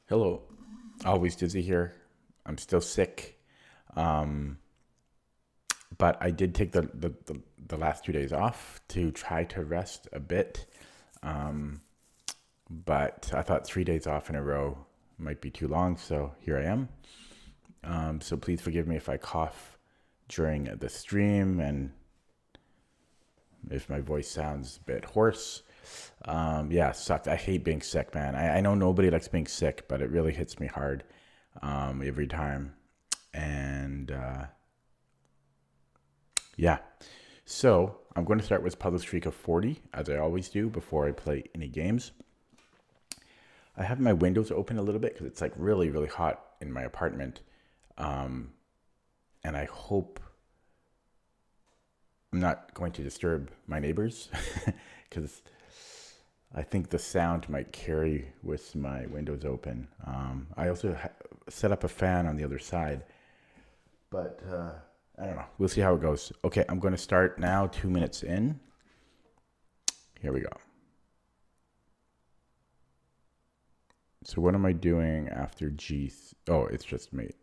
Hello, always dizzy here. I'm still sick, um, but I did take the last 2 days off to try to rest a bit. Um, but I thought 3 days off in a row might be too long, so here I am. So please forgive me if I cough during the stream and if my voice sounds a bit hoarse. Yeah, sucked. I hate being sick, man. I know nobody likes being sick, but it really hits me hard every time. And yeah, so I'm going to start with Puzzle Streak of 40, as I always do before I play any games. I have my windows open a little bit because it's like really, really hot in my apartment. And I hope I'm not going to disturb my neighbors because I think the sound might carry with my windows open. I also set up a fan on the other side, but I don't know. We'll see how it goes. Okay, I'm going to start now, 2 minutes in. Here we go. So what am I doing after G? Oh, it's just mate.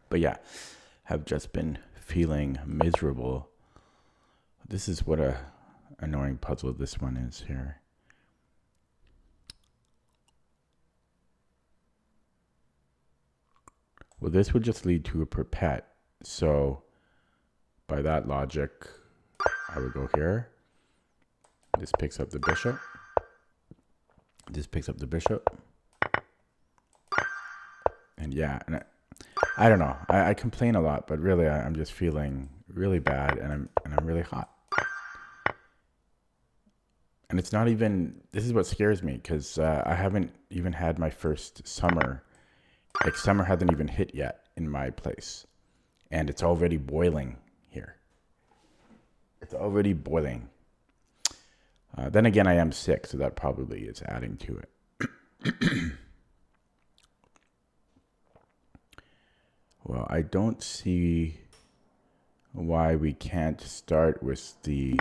But yeah, have just been feeling miserable. This is what a annoying puzzle this one is here. Well, this would just lead to a perpet. So by that logic, I would go here. This picks up the bishop. This picks up the bishop. And yeah, and I don't know. I complain a lot, but really I'm just feeling really bad, and I'm really hot. And it's not even, this is what scares me, because I haven't even had my first summer. Like, summer hasn't even hit yet in my place. And it's already boiling here. It's already boiling. Then again, I am sick, so that probably is adding to it. Well, I don't see why we can't start with the...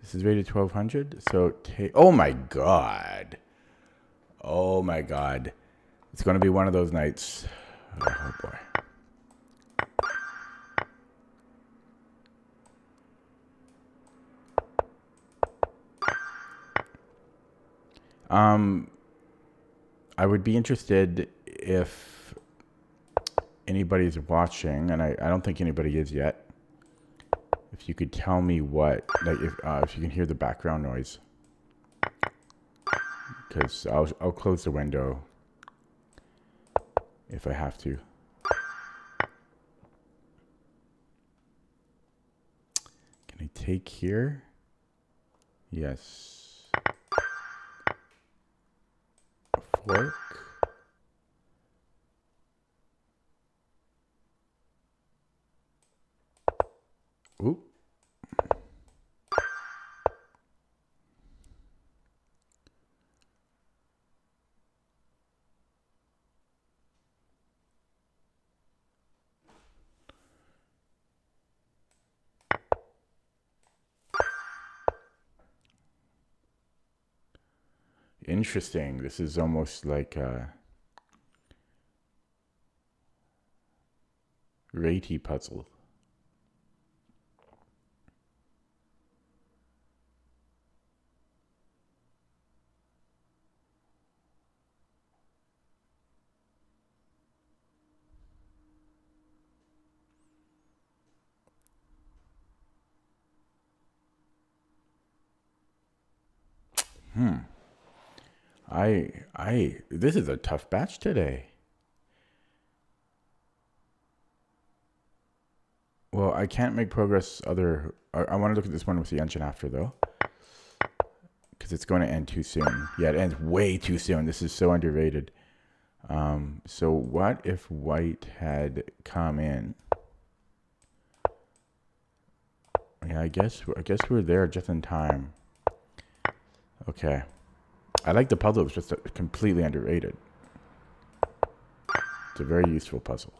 This is rated 1200. So oh my god. Oh my god. It's going to be one of those nights. Oh boy. I would be interested if anybody's watching, and I don't think anybody is yet. If you could tell me what, like if you can hear the background noise, because I'll close the window if I have to. Can I take here? Yes. A fork. Ooh. Interesting. This is almost like a ratey puzzle. This is a tough batch today. Well, I can't make progress I want to look at this one with the engine after, though. because it's going to end too soon. Yeah, it ends way too soon. This is so underrated. So what if white had come in? Yeah, I guess we're there just in time. Okay. I like the puzzle. It's just completely underrated. It's a very useful puzzle.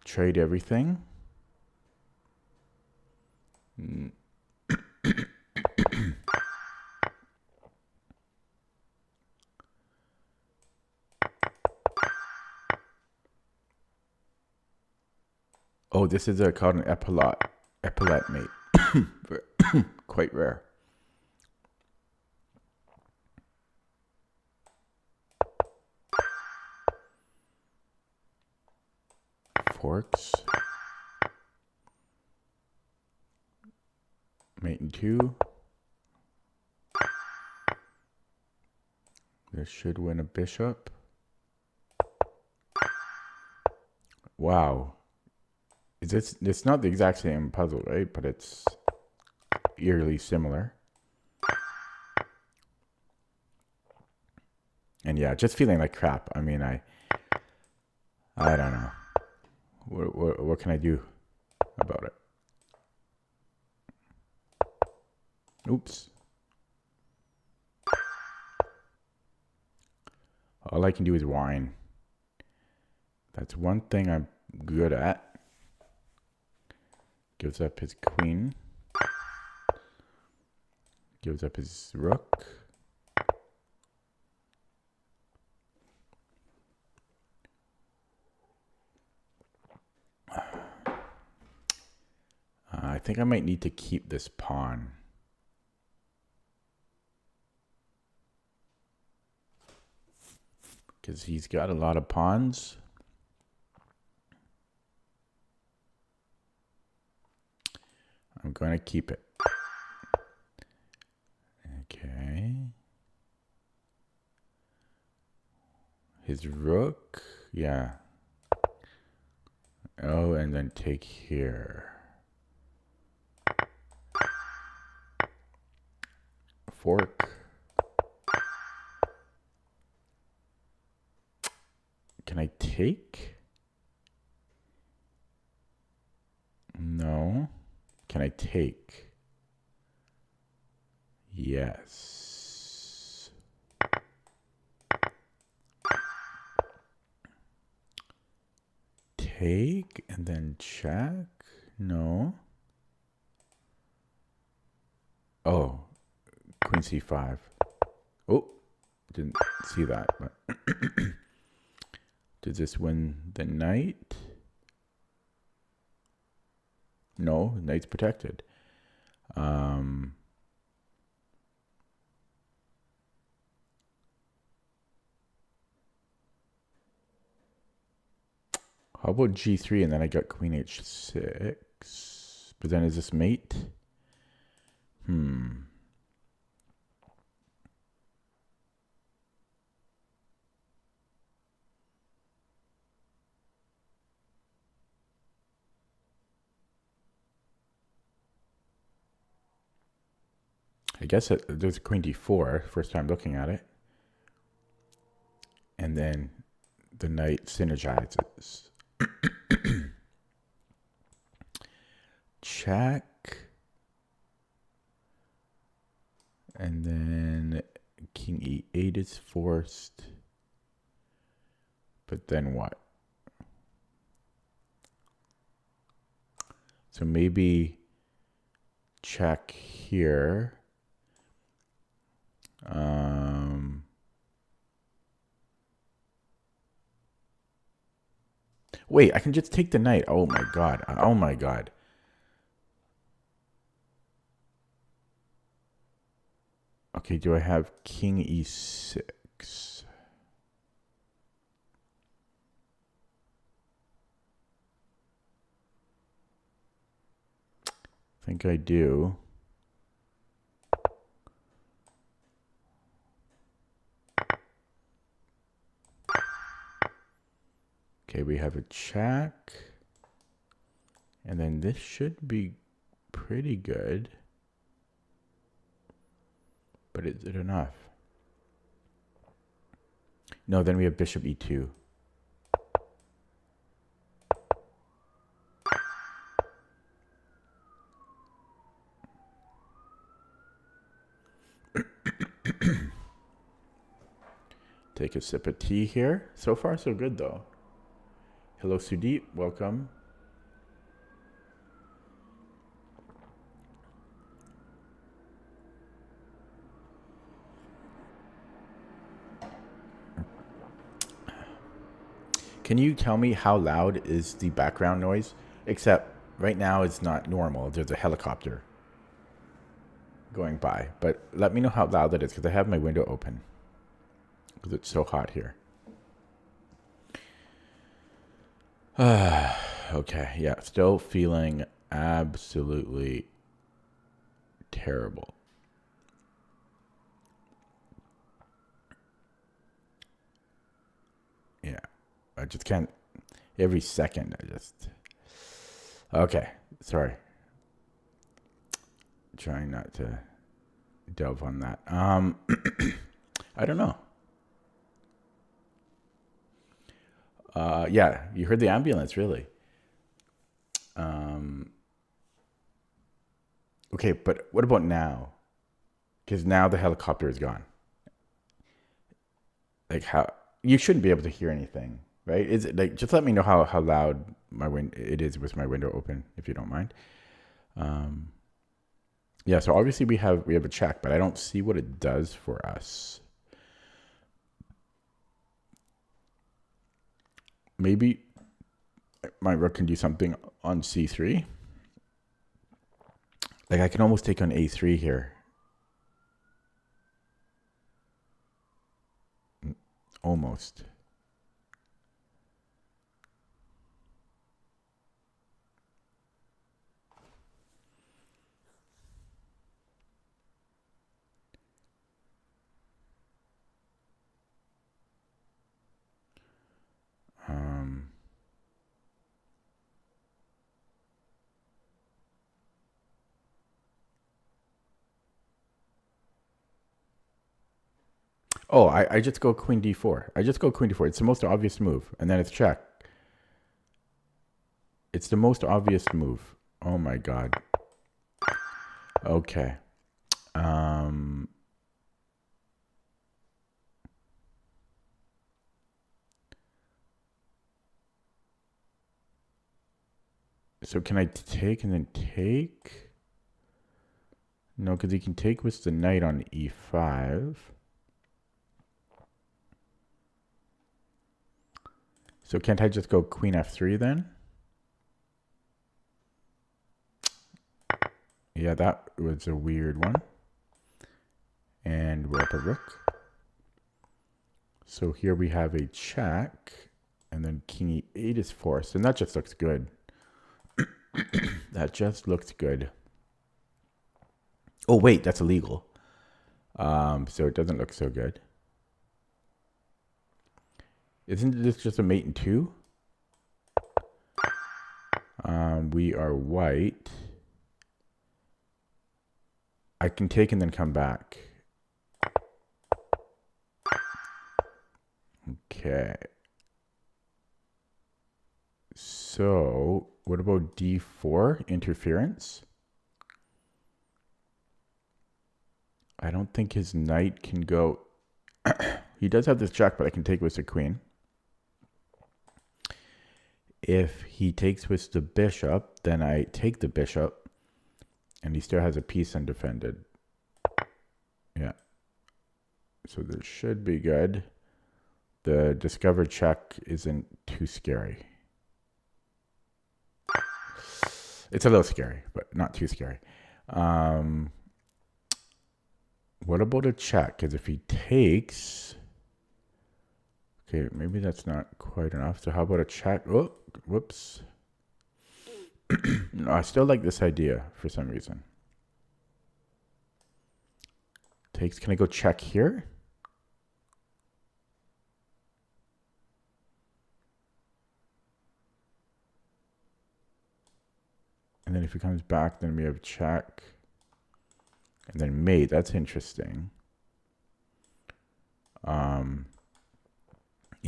Trade everything. Oh, this is called an epaulette mate. Quite rare. Forks. Mate and 2. This should win a bishop. Wow. It's not the exact same puzzle, right? But it's eerily similar. And yeah, just feeling like crap. I mean, I don't know. What can I do about it? Oops. All I can do is whine. That's one thing I'm good at. Gives up his queen. Gives up his rook. I think I might need to keep this pawn. Because he's got a lot of pawns. I'm going to keep it. Okay. His rook. Yeah. Oh, and then take here. Fork. Can I take? No. Can I take? Yes. Take and then check? No. Oh. Queen c5. Oh. Didn't see that, but does this win the knight? No, the knight's protected. How about g3 and then I got queen h6? But then is this mate? I guess there's a queen d4, first time looking at it. And then the knight synergizes. Check. And then king e8 is forced. But then what? So maybe check here. Wait, I can just take the knight. Oh my god. Oh my god. Okay, do I have king e6? I think I do. Okay, we have a check. And then this should be pretty good. But is it enough? No, then we have bishop e2. Take a sip of tea here. So far, so good, though. Hello, Sudeep. Welcome. Can you tell me how loud is the background noise? Except right now it's not normal. There's a helicopter going by. But let me know how loud that is because I have my window open. Because it's so hot here. Okay, yeah. Still feeling absolutely terrible. Yeah. I just can't. Every second, I just. Okay. Sorry. Trying not to delve on that. I don't know. Yeah, you heard the ambulance, really. Okay, but what about now? Because now the helicopter is gone. Like how you shouldn't be able to hear anything, right? Is it like just let me know how loud it is with my window open, if you don't mind. Yeah, so obviously we have a check, but I don't see what it does for us. Maybe my rook can do something on c3. Like I can almost take on a3 here. Almost. Oh, I just go queen d4. I just go queen d4. It's the most obvious move. And then it's check. It's the most obvious move. Oh my god. Okay. So can I take and then take? No, because he can take with the knight on e5. So can't I just go queen f3 then? Yeah, that was a weird one. And we're up a rook. So here we have a check. And then king e8 is forced. And that just looks good. That just looks good. Oh, wait, that's illegal. So it doesn't look so good. Isn't this just a mate in 2? We are white. I can take and then come back. Okay. So, what about d4 interference? I don't think his knight can go. He does have this check, but I can take with the queen. If he takes with the bishop, then I take the bishop, and he still has a piece undefended. Yeah. So this should be good. The discovered check isn't too scary. It's a little scary, but not too scary. What about a check? Because if he takes... Okay, maybe that's not quite enough. So how about a check? Oh, whoops. No, I still like this idea for some reason. Takes. Can I go check here? And then if he comes back, then we have check. And then mate. That's interesting. Yeah,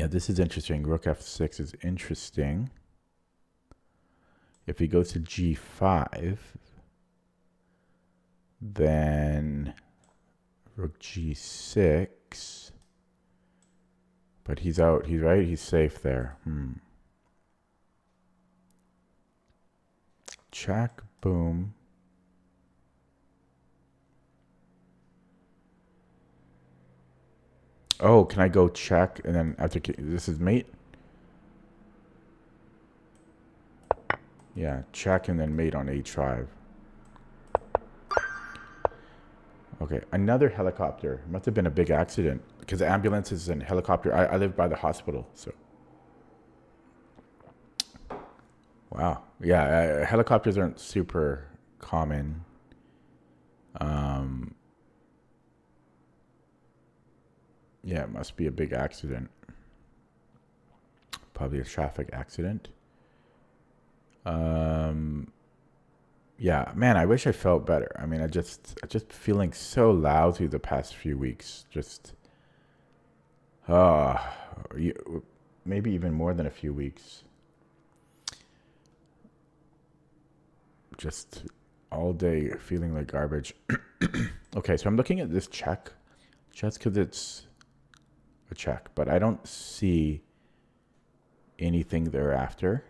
this is interesting. Rook f6 is interesting. If he goes to g5, then rook g6. But he's out. He's right. He's safe there. Check. Boom. Oh, can I go check and then after this is mate? Yeah, check and then mate on h5. Okay, another helicopter. Must have been a big accident because the ambulance is in helicopter. I live by the hospital, so. Wow. Yeah, helicopters aren't super common. Yeah, it must be a big accident. Probably a traffic accident. Yeah, man, I wish I felt better. I mean, I just feeling so lousy the past few weeks. Just, maybe even more than a few weeks. Just all day feeling like garbage. Okay, so I'm looking at this check just because it's a check, but I don't see anything thereafter.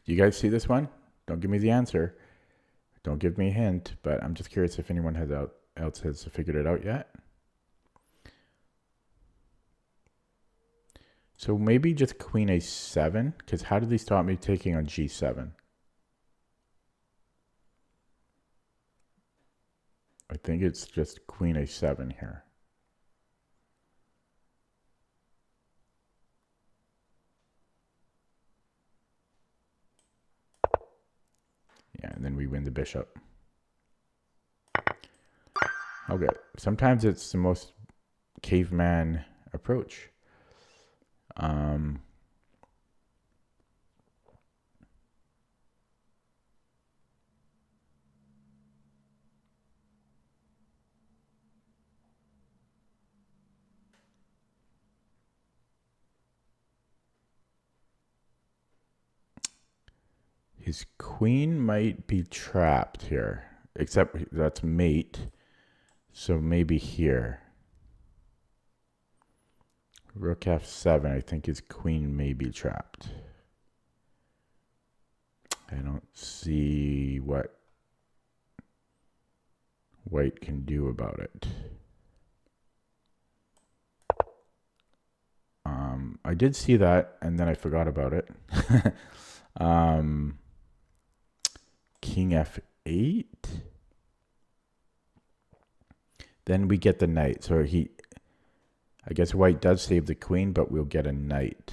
Do you guys see this one? Don't give me the answer. Don't give me a hint, but I'm just curious if anyone else has figured it out yet. So maybe just queen a7, because how did they stop me taking on g7? I think it's just queen a7 here. Yeah, and then we win the bishop. Okay, sometimes it's the most caveman approach. His queen might be trapped here, except that's mate. So maybe here. Rook f7, I think his queen may be trapped. I don't see what white can do about it. I did see that, and then I forgot about it. King f8. Then we get the knight. So I guess white does save the queen, but we'll get a knight.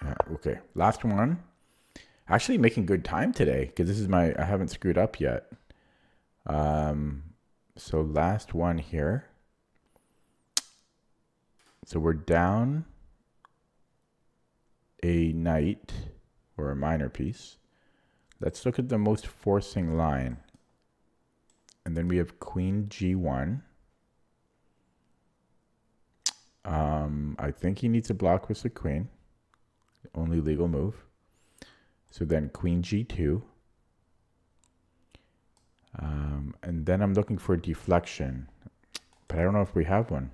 Yeah, okay, last one. Actually making good time today because this is I haven't screwed up yet. So last one here. So we're down a knight or a minor piece. Let's look at the most forcing line. And then we have queen g1. I think he needs to block with the queen. Only legal move. So then queen g2. And then I'm looking for deflection, but I don't know if we have one.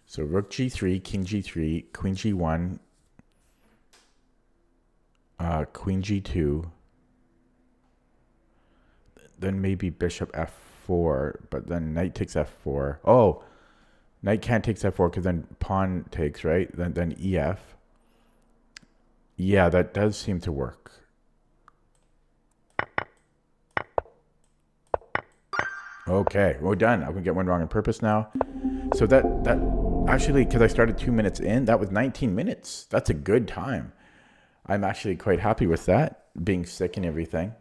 So rook g3, king g3, queen g1, queen g2, then maybe bishop f4, but then knight takes f4. Oh, knight can't take f4 because then pawn takes, right? Then ef. Yeah, that does seem to work. Okay, we're done. I'm gonna get one wrong on purpose now. So that actually, because I started 2 minutes in, that was 19 minutes. That's a good time. I'm actually quite happy with that, being sick and everything.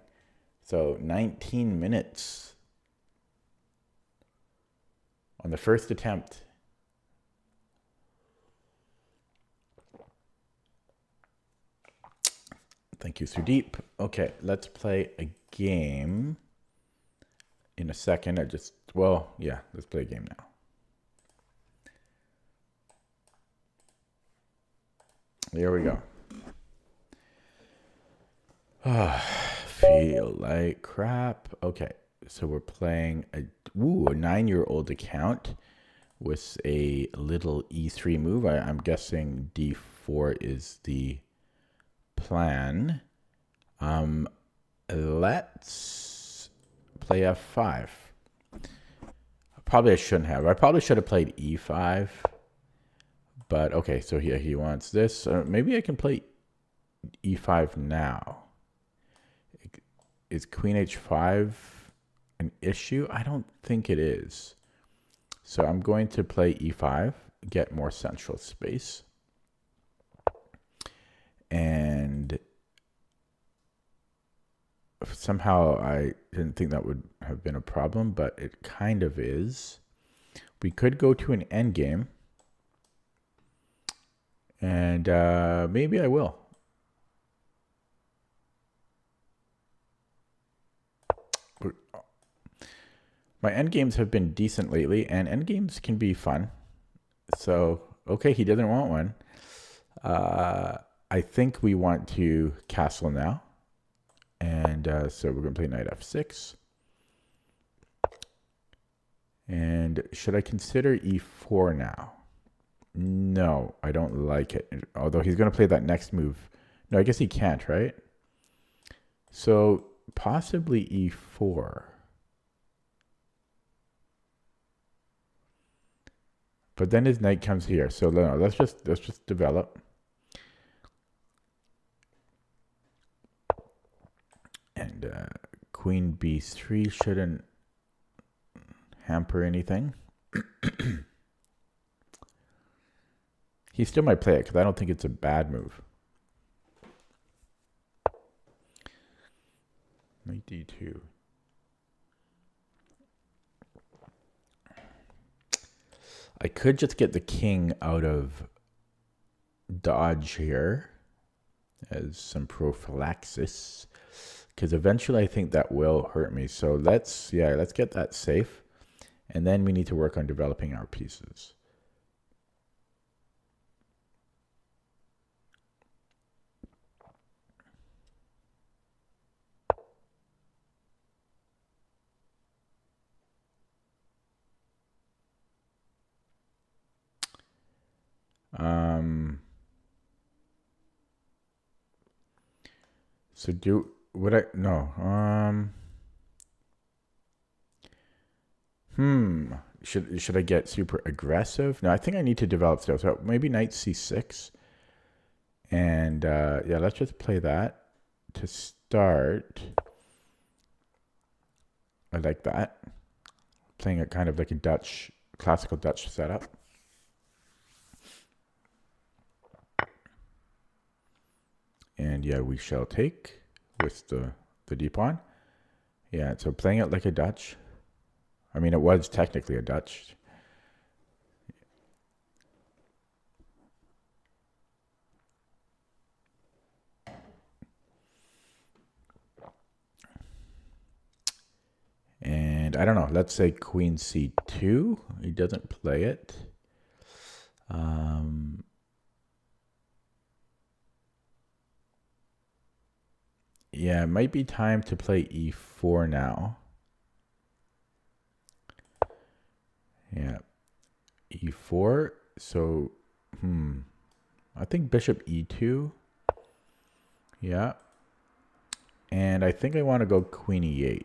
So 19 minutes on the first attempt. Thank you, Sudeep. Okay, let's play a game in a second. Let's play a game now. Here we go. Feel like crap. Okay, so we're playing a 9-year-old account with a little e3 move. I'm guessing d4 is the plan. Let's play f5. Probably I shouldn't have. I probably should have played e5. But okay, so here he wants this. Maybe I can play e5 now. Is queen h5 an issue? I don't think it is. So I'm going to play e5, get more central space. And somehow I didn't think that would have been a problem, but it kind of is. We could go to an endgame. And maybe I will. My endgames have been decent lately, and endgames can be fun. So, okay, he doesn't want one. I think we want to castle now. And so we're going to play knight f6. And should I consider e4 now? No, I don't like it. Although he's going to play that next move. No, I guess he can't, right? So possibly e4. But then his knight comes here. So no, let's just develop. And queen b3 shouldn't hamper anything. He still might play it because I don't think it's a bad move. Knight d2. I could just get the king out of dodge here as some prophylaxis, because eventually I think that will hurt me. So let's get that safe, and then we need to work on developing our pieces. So should I get super aggressive? No, I think I need to develop still. So maybe knight c6. And yeah, let's just play that to start. I like that. Playing it kind of like a classical Dutch setup. And yeah, we shall take with the d pawn. Yeah, so playing it like a Dutch. I mean, it was technically a Dutch. And I don't know, let's say queen c2. He doesn't play it. Yeah, it might be time to play e4 now. Yeah, e4. So, I think bishop e2. Yeah. And I think I want to go queen e8.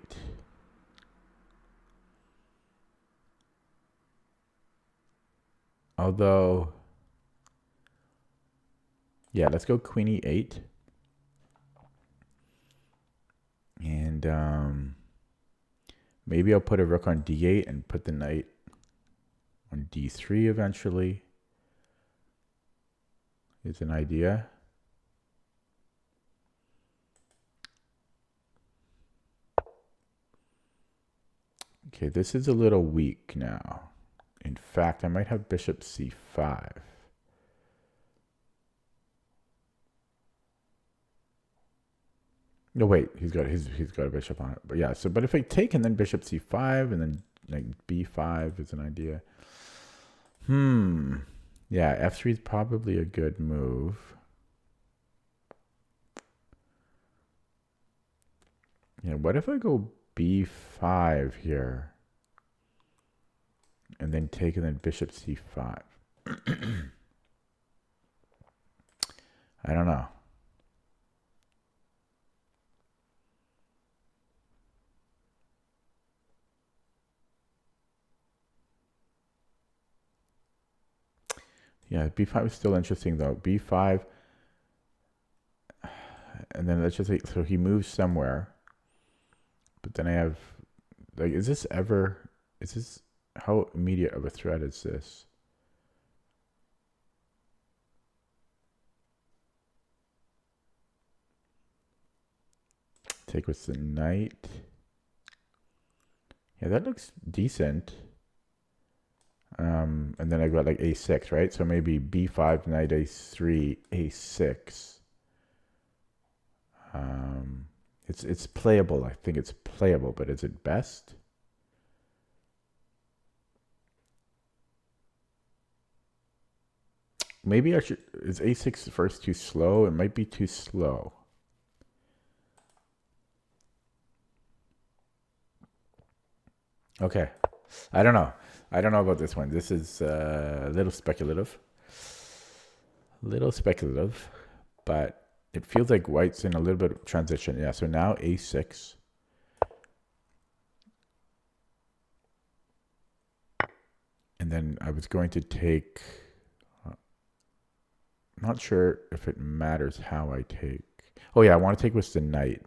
Although, yeah, let's go queen e8. And maybe I'll put a rook on d8 and put the knight on d3 eventually. Is an idea. Okay, this is a little weak now. In fact, I might have bishop c5. No, wait, he's got a bishop on it. But yeah, but if I take and then bishop c5 and then like b5 is an idea. Yeah, f3 is probably a good move. Yeah, what if I go b5 here? And then take and then bishop c5. I don't know. Yeah, b5 is still interesting though. b5, and then let's just say, so he moves somewhere. But then I have, like, how immediate of a threat is this? Take with the knight. Yeah, that looks decent. And then I've got like a6, right? So maybe b5, knight a3, a6. It's playable. I think it's playable, but is it best? Maybe I should. Is a6 first too slow? It might be too slow. Okay. I don't know. I don't know about this one. This is a little speculative. But it feels like white's in a little bit of transition. Yeah, so now a6. And then I was going to take... not sure if it matters how I take. Oh, yeah, I want to take with the knight.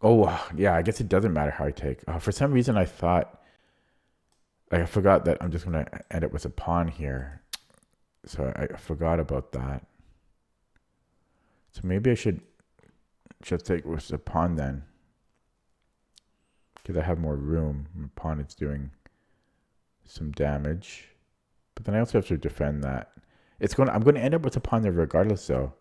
Oh, yeah, I guess it doesn't matter how I take. For some reason, I thought... I forgot that I'm just going to end up with a pawn here. So I forgot about that. So maybe I should just take with the pawn then. Because I have more room. My pawn is doing some damage. But then I also have to defend that. I'm going to end up with a pawn there regardless though.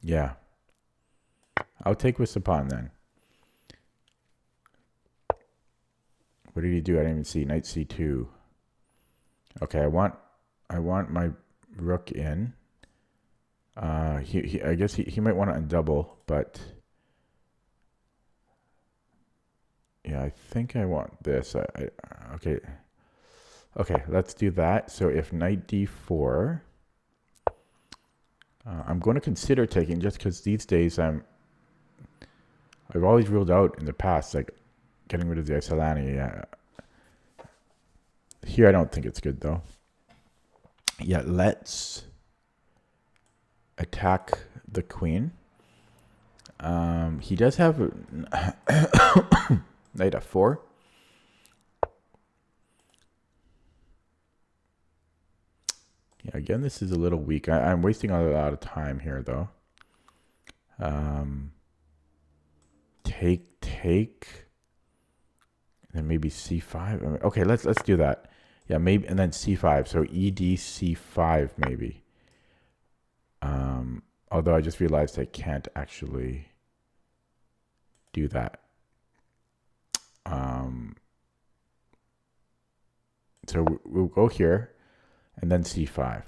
Yeah. I'll take with the pawn then. What did he do? I didn't even see. Knight c2. Okay, I want my rook in. I guess he might want to undouble, but yeah, I think I want this. Okay, let's do that. So if knight d4, I'm going to consider taking just because these days I've always ruled out in the past like getting rid of the Isolani. Yeah. Here I don't think it's good though. Yeah, let's attack the queen. He does have knight f4. Yeah, again, this is a little weak. I'm wasting a lot of time here though. Take, and then maybe c5. Okay, let's do that. Yeah, maybe, and then c5. So ed c5 maybe. Although I just realized I can't actually do that. So we'll go here and then c5.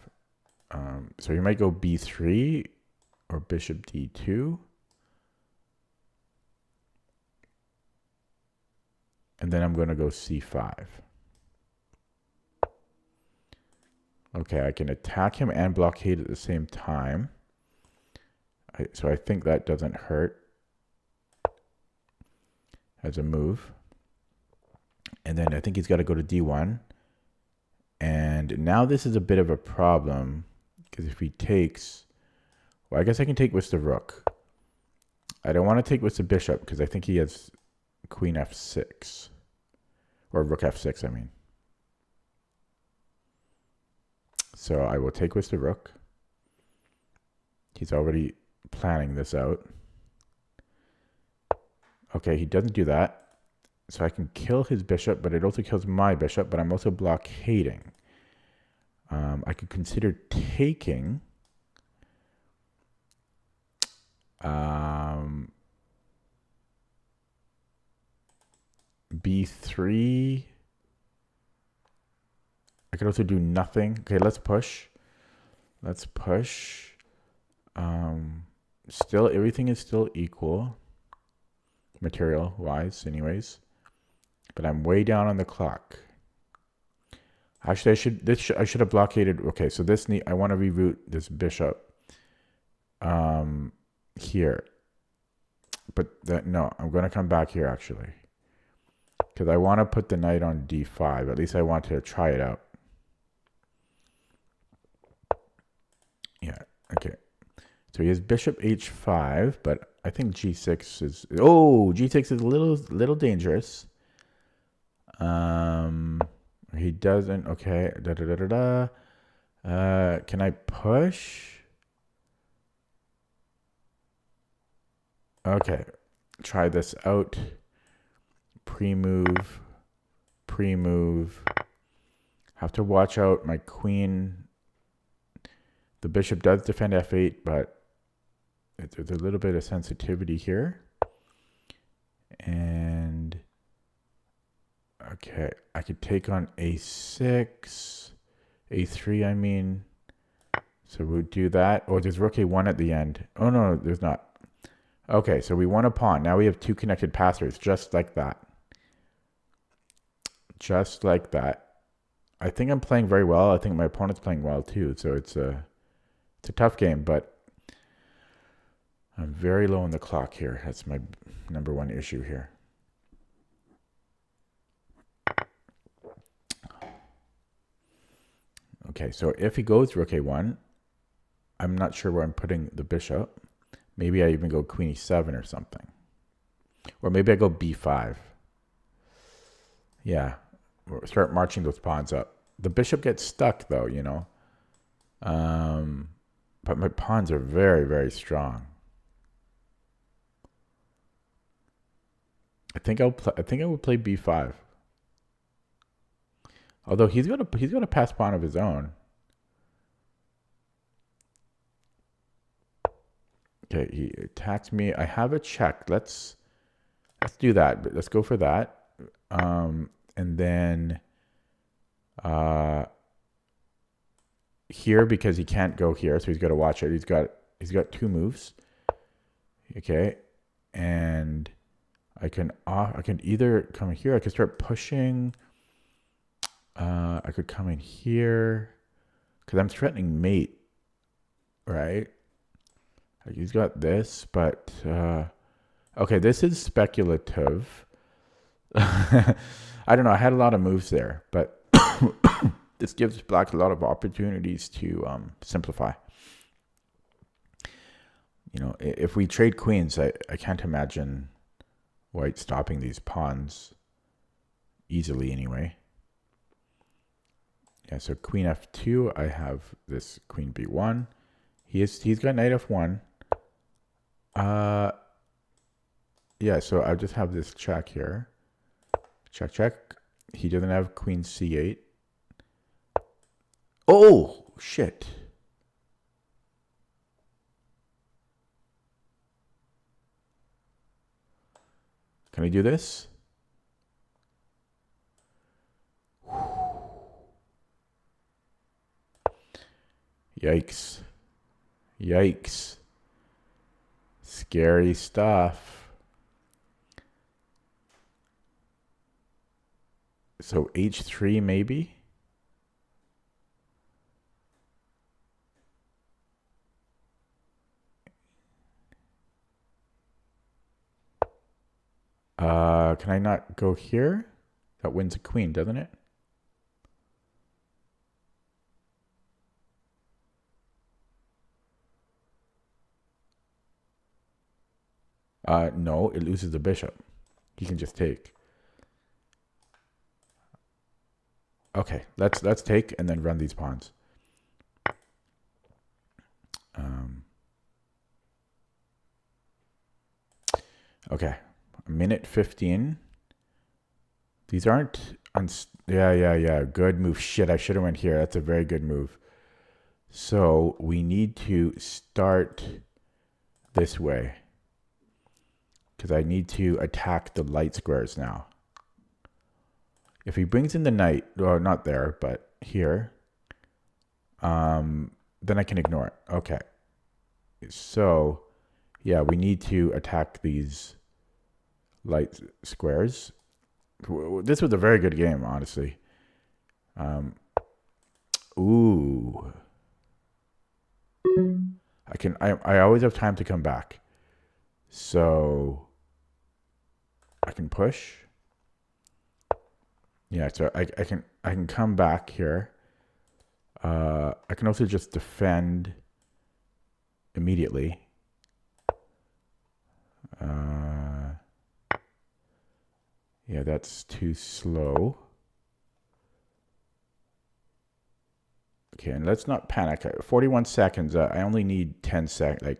So he might go b3 or bishop d2. And then I'm going to go c5. Okay, I can attack him and blockade at the same time. So I think that doesn't hurt as a move. And then I think he's got to go to d1. And now this is a bit of a problem, because if he takes, well, I guess I can take with the rook. I don't want to take with the bishop, because I think he has queen f6. Or rook f6, I mean. So I will take with the rook. He's already planning this out. Okay, he doesn't do that. So I can kill his bishop, but it also kills my bishop, but I'm also blockading. I could consider taking. B3. I could also do nothing. Okay, let's push. Let's push. Still, everything is still equal. Material-wise, anyways. But I'm way down on the clock. Actually, I should have blockaded. Okay, so I want to reroute this bishop here. But no, I'm going to come back here actually. Because I want to put the knight on d5. At least I want to try it out. Yeah, okay. So he has bishop h5, but I think g6 is... Oh, g6 is a little dangerous. He doesn't... Okay. Can I push? Okay. Try this out. Pre-move. Pre-move. Have to watch out my queen. The bishop does defend f8, but there's a little bit of sensitivity here. And okay, I could take on a6, a3, I mean. So we'll do that. Oh, there's rook a1 at the end. Oh, no, there's not. Okay, so we won a pawn. Now we have two connected passers, just like that. Just like that. I think I'm playing very well. I think my opponent's playing well too. So it's a tough game, but I'm very low on the clock here. That's my number one issue here. Okay, so if he goes rook a1, I'm not sure where I'm putting the bishop. Maybe I even go queen e7 or something. Or maybe I go b5. Yeah, start marching those pawns up. The bishop gets stuck though, you know. But my pawns are very, very strong. I think I will play b5. Although he's got a pass pawn of his own. Okay, he attacks me. I have a check. Let's do that. Let's go for that. And then here, because he can't go here, so he's got to watch it. He's got two moves. Okay, and I can either come here. I could start pushing. I could come in here because I'm threatening mate, right? He's got this, but okay, this is speculative. I don't know. I had a lot of moves there, but this gives black a lot of opportunities to simplify. You know, if we trade queens, I can't imagine white stopping these pawns easily anyway. Yeah, so queen f2, I have this queen b1. He's got knight f1. Yeah, so I just have this check here. Check, check. He doesn't have queen c8. Oh, shit. Can I do this? Yikes. Yikes. Scary stuff. So H3 maybe? Can I not go here? That wins a queen, doesn't it? No, it loses the bishop. He can just take. Okay, let's take and then run these pawns. Okay, minute 15. These aren't yeah. Good move. Shit, I should have went here. That's a very good move. So we need to start this way because I need to attack the light squares now. If he brings in the knight, well, not there, but here, then I can ignore it. Okay. So, yeah, we need to attack these light squares. This was a very good game, honestly. Ooh. I always have time to come back. So I can push. Yeah, so I can come back here. I can also just defend immediately. Yeah, that's too slow. Okay, and let's not panic. 41 seconds. I only need 10 seconds.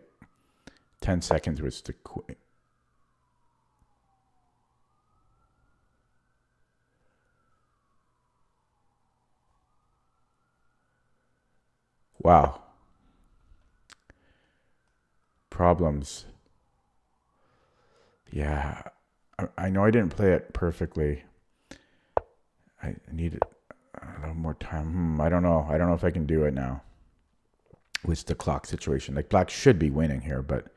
10 seconds was to quit. Wow. Problems. Yeah. I know I didn't play it perfectly. I need a little more time. I don't know. I don't know if I can do it now. With the clock situation. Like, black should be winning here, but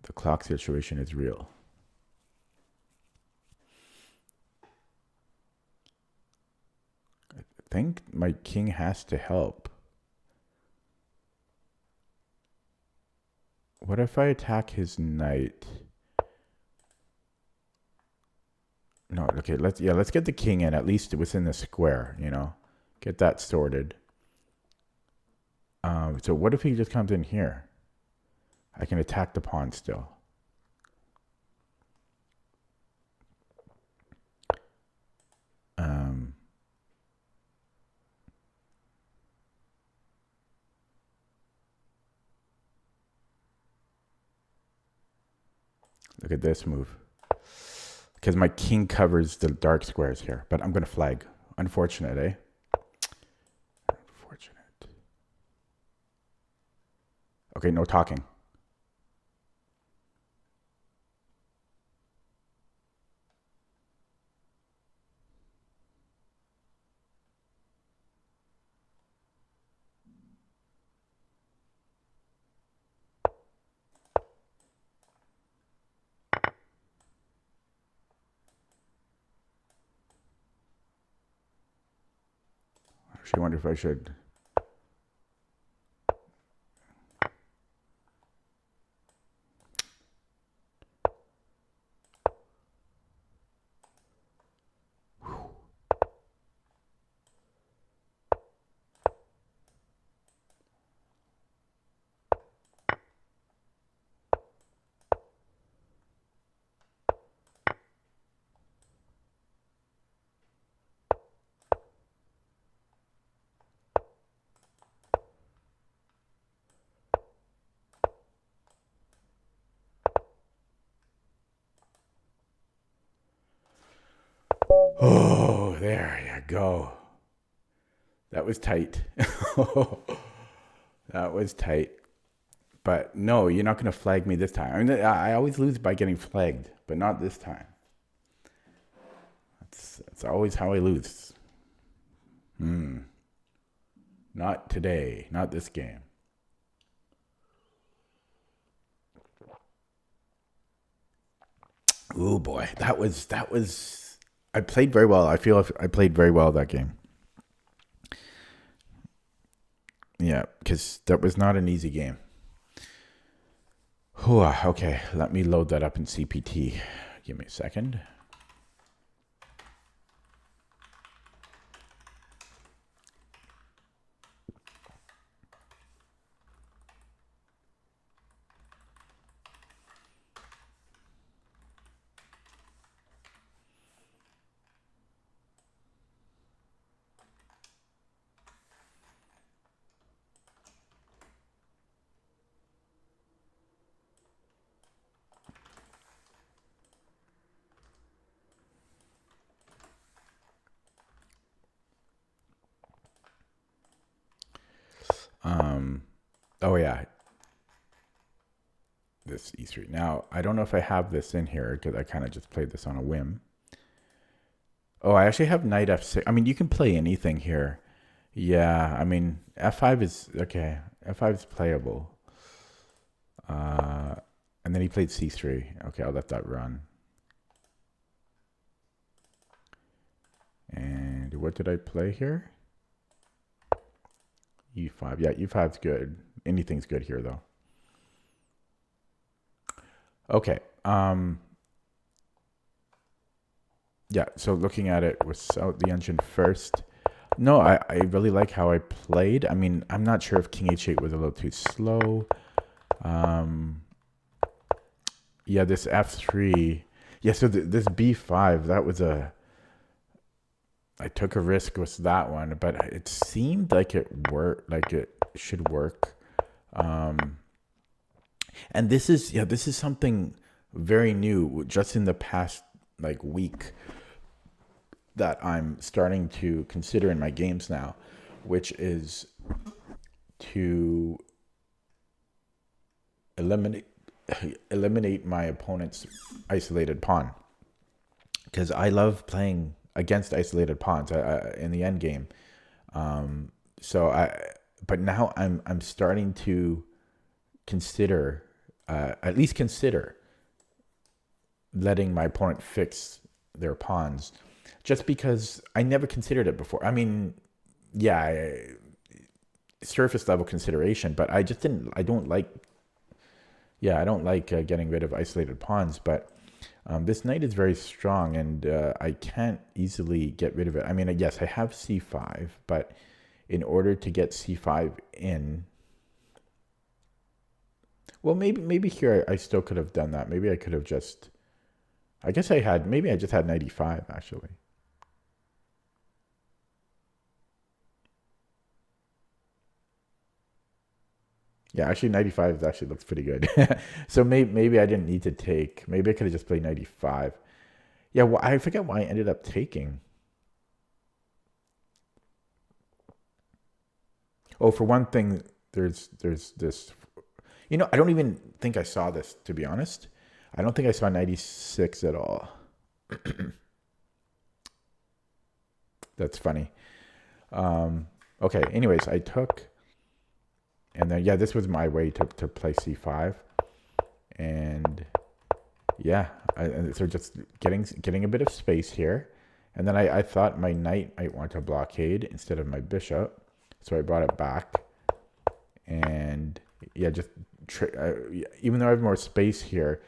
the clock situation is real. I think my king has to help. What if I attack his knight? No, okay, let's get the king in, at least within the square, you know. Get that sorted. So what if he just comes in here? I can attack the pawn still. Look at this move. Because my king covers the dark squares here. But I'm going to flag. Unfortunate, eh? Unfortunate. Okay, no talking. I actually wonder if I should... Oh, there you go. That was tight. That was tight. But no, you're not going to flag me this time. I mean, I always lose by getting flagged, but not this time. That's always how I lose. Not today. Not this game. Oh boy, that was. I played very well. I feel I played very well that game. Yeah, because that was not an easy game. Okay, let me load that up in CPT. Give me a second. Oh yeah, this E3. Now I don't know if I have this in here because I kind of just played this on a whim. Oh, I actually have knight f6. I mean, you can play anything here. Yeah, I mean, f5 is okay. F5 is playable. And then he played c3. Okay, I'll let that run. And what did I play here? e5. Yeah, e5's good. Anything's good here, though. Okay. Yeah, so looking at it without the engine first. No, I really like how I played. I mean, I'm not sure if king h8 was a little too slow. Yeah, this f3. Yeah, so this b5, that was a... I took a risk with that one, but it seemed like it worked, like it should work. And this is something very new just in the past like week that I'm starting to consider in my games now, which is to eliminate my opponent's isolated pawn, because I love playing against isolated pawns in the end game. But now I'm starting to consider, at least consider, letting my opponent fix their pawns, just because I never considered it before. I mean, yeah, surface level consideration, but I just didn't. I don't like getting rid of isolated pawns, but this knight is very strong, and I can't easily get rid of it. I mean, yes, I have c5, but in order to get c5 in, well, maybe here I still could have done that. Maybe I could have just, I guess maybe I just had knight e5 actually. Yeah, actually, 95 actually looks pretty good. So maybe I didn't need to take. Maybe I could have just played 95. Yeah, well, I forget why I ended up taking. Oh, for one thing, there's this. You know, I don't even think I saw this, to be honest. I don't think I saw 96 at all. That's funny. Okay, anyways, I took... And then, yeah, this was my way to play c5. And yeah, so just getting a bit of space here. And then I thought my knight might want to blockade instead of my bishop. So I brought it back. And yeah, just even though I have more space here,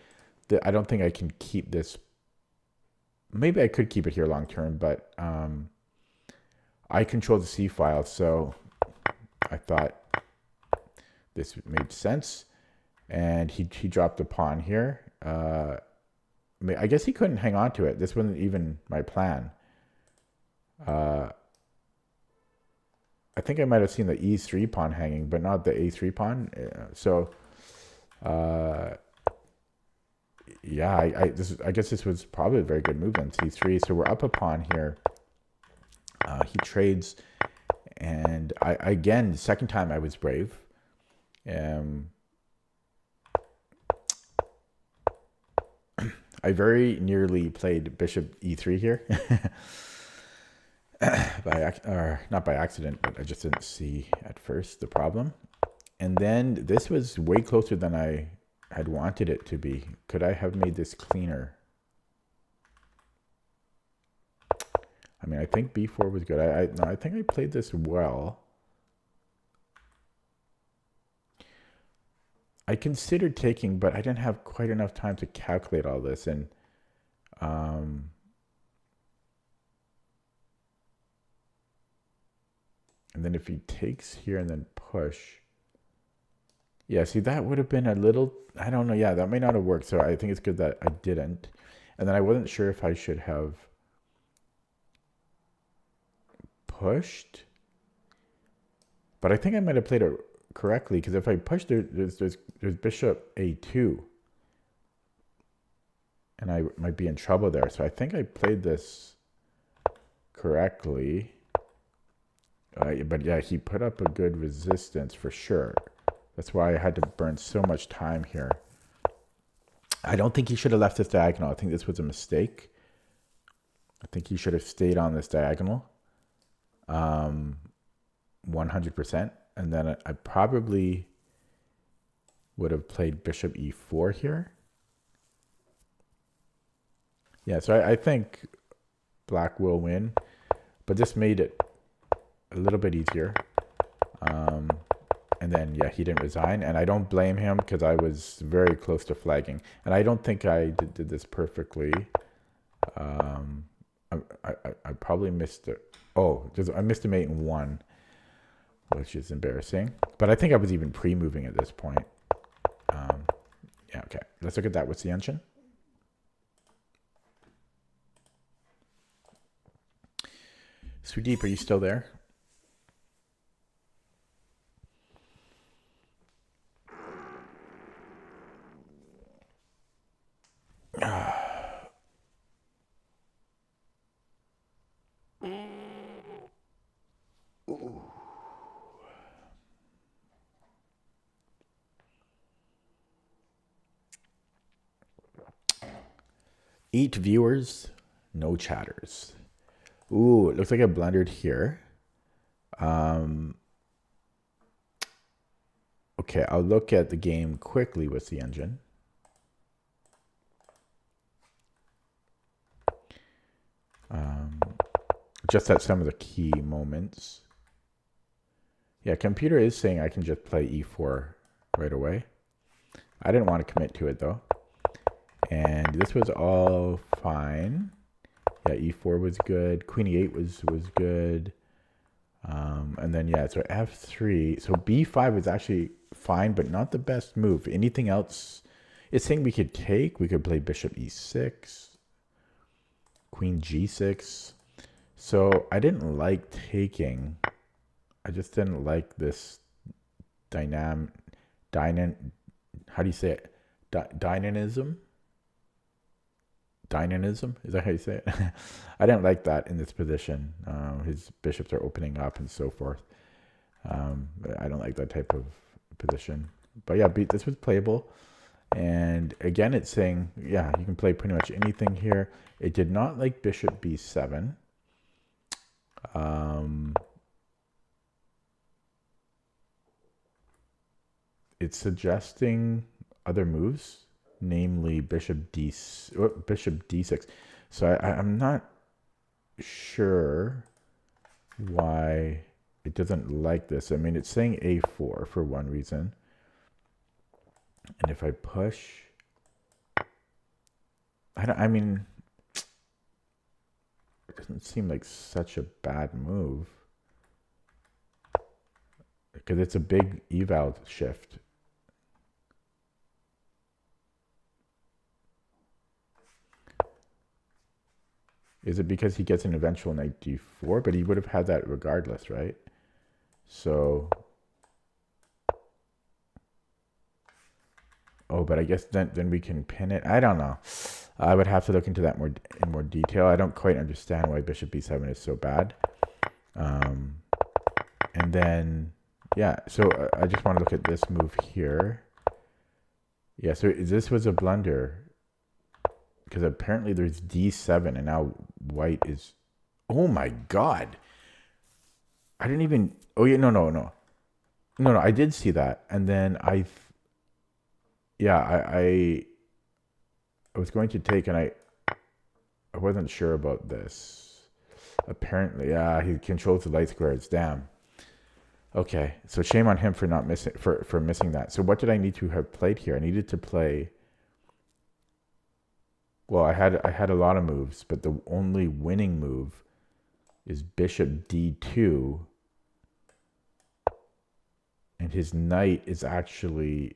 I don't think I can keep this. Maybe I could keep it here long term, but I control the c file. So I thought this made sense, and he dropped the pawn here. I guess he couldn't hang on to it. This wasn't even my plan. I think I might have seen the e3 pawn hanging, but not the a3 pawn. Yeah, I guess this was probably a very good move on c3. So we're up a pawn here. He trades, and again, the second time I was brave. I very nearly played bishop e3 here. or not by accident, but I just didn't see at first the problem. And then this was way closer than I had wanted it to be. Could I have made this cleaner? I mean, I think B4 was good. I think I played this well. I considered taking, but I didn't have quite enough time to calculate all this. And then if he takes here and then push. Yeah, see, that would have been a little, I don't know. Yeah, that may not have worked. So I think it's good that I didn't. And then I wasn't sure if I should have pushed. But I think I might have played it correctly, because if I push, there's bishop a2. And I might be in trouble there. So I think I played this correctly. But yeah, he put up a good resistance for sure. That's why I had to burn so much time here. I don't think he should have left this diagonal. I think this was a mistake. I think he should have stayed on this diagonal. 100%. And then I probably would have played bishop e4 here. Yeah, so I think black will win. But this made it a little bit easier. And then, yeah, he didn't resign. And I don't blame him, because I was very close to flagging. And I don't think I did this perfectly. I probably missed it. Oh, I missed a mate in 1, which is embarrassing. But I think I was even pre-moving at this point. Yeah, okay. Let's look at that with the engine. Sudeep, are you still there? Eight viewers, no chatters. Ooh, it looks like I blundered here. Okay, I'll look at the game quickly with the engine. Just at some of the key moments. Yeah, computer is saying I can just play e4 right away. I didn't want to commit to it though. And this was all fine. Yeah, e4 was good. Queen e8 was good. And then, yeah, so f3. So b5 was actually fine, but not the best move. Anything else? It's saying we could take. We could play bishop e6. Queen g6. So I didn't like taking. I just didn't like this how do you say it? Dynamism? Dynamism? Is that how you say it? I didn't like that in this position. His bishops are opening up and so forth. I don't like that type of position. But yeah, this was playable. And again, it's saying, yeah, you can play pretty much anything here. It did not like bishop b7. It's suggesting other moves, namely bishop d6. So I'm not sure why it doesn't like this. I mean, it's saying a4 for one reason. And if I push, I mean, it doesn't seem like such a bad move, because it's a big eval shift. Is it because he gets an eventual knight d4? But he would have had that regardless, right? So, oh, but I guess then we can pin it. I don't know. I would have to look into that in more detail. I don't quite understand why bishop b7 is so bad. And then, yeah, so I just want to look at this move here. Yeah, so this was a blunder, because apparently there's d7, and now white is Oh my God. I didn't even. Oh yeah, no. I did see that, and then I was going to take, and I wasn't sure about this. Apparently, yeah, he controls the light squares. Damn. Okay, so shame on him for not missing for missing that. So what did I need to have played here? I needed to play. Well, I had a lot of moves, but the only winning move is Bishop D2, and his knight is actually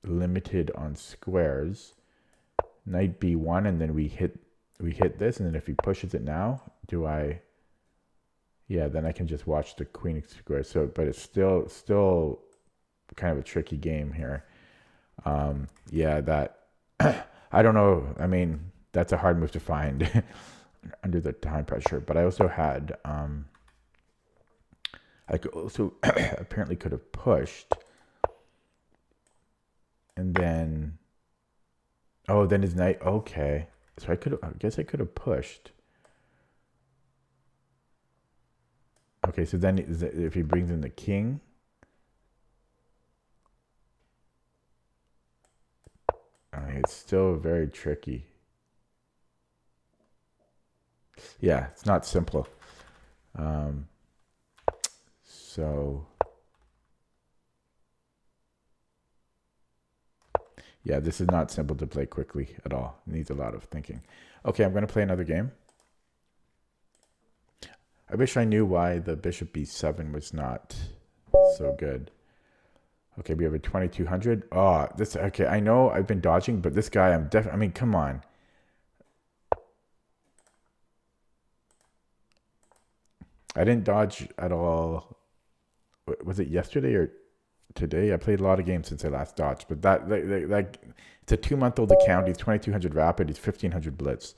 limited on squares. Knight B1, and then we hit this, and then if he pushes it now, yeah, then I can just watch the queen square. So, but it's still kind of a tricky game here. Yeah, that I don't know. I mean, that's a hard move to find under the time pressure. But I also had I could also apparently could have pushed, and then then his knight. Okay, so I guess I could have pushed. Okay, so then if he brings in the king, it's still very tricky. Yeah, it's not simple. So yeah, this is not simple to play quickly at all. It needs a lot of thinking. Okay, I'm going to play another game. I wish I knew why the bishop b7 was not so good. Okay, we have a 2200. Oh, okay. I know I've been dodging, but this guy, I mean, come on. I didn't dodge at all. Was it yesterday or today? I played a lot of games since I last dodged, but that it's a 2-month-old account. He's 2200 rapid. He's 1500 blitz.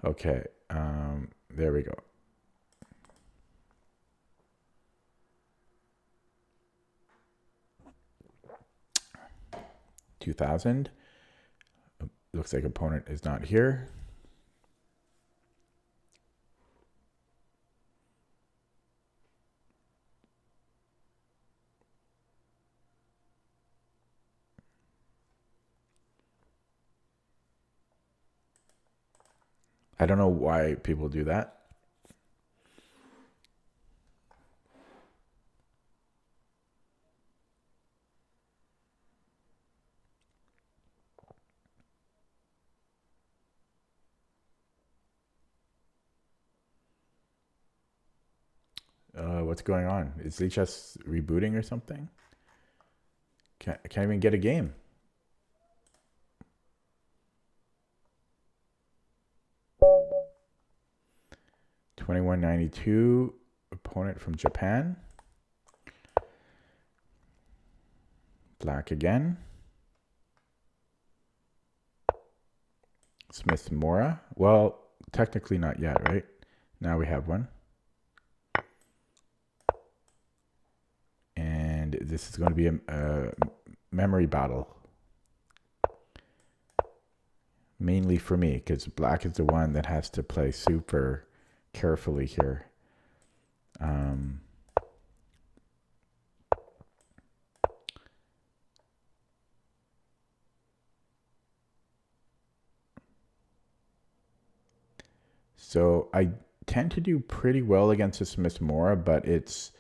Okay, there we go. 2000. Looks like opponent is not here. I don't know why people do that. What's going on? Is Lichess rebooting or something? I can't even get a game. $21.92. Opponent from Japan. Black again. Smith Mora. Well, technically not yet, right? Now we have one. And this is going to be a memory battle. Mainly for me, because black is the one that has to play super carefully here. So I tend to do pretty well against the Smith Mora, but it's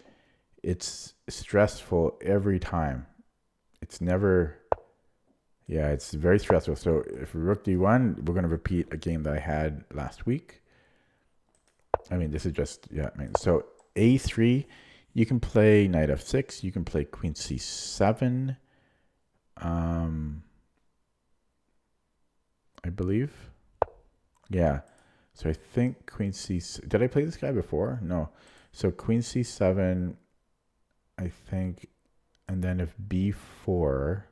stressful every time. It's never, yeah, it's very stressful. So if rook d1, we're going to repeat a game that I had last week. I mean, this is just, yeah, I mean, so a3, you can play knight f6, you can play queen c7, I believe. Yeah. So I think queen c, did I play this guy before? No. So queen c7, I think, and then if b4,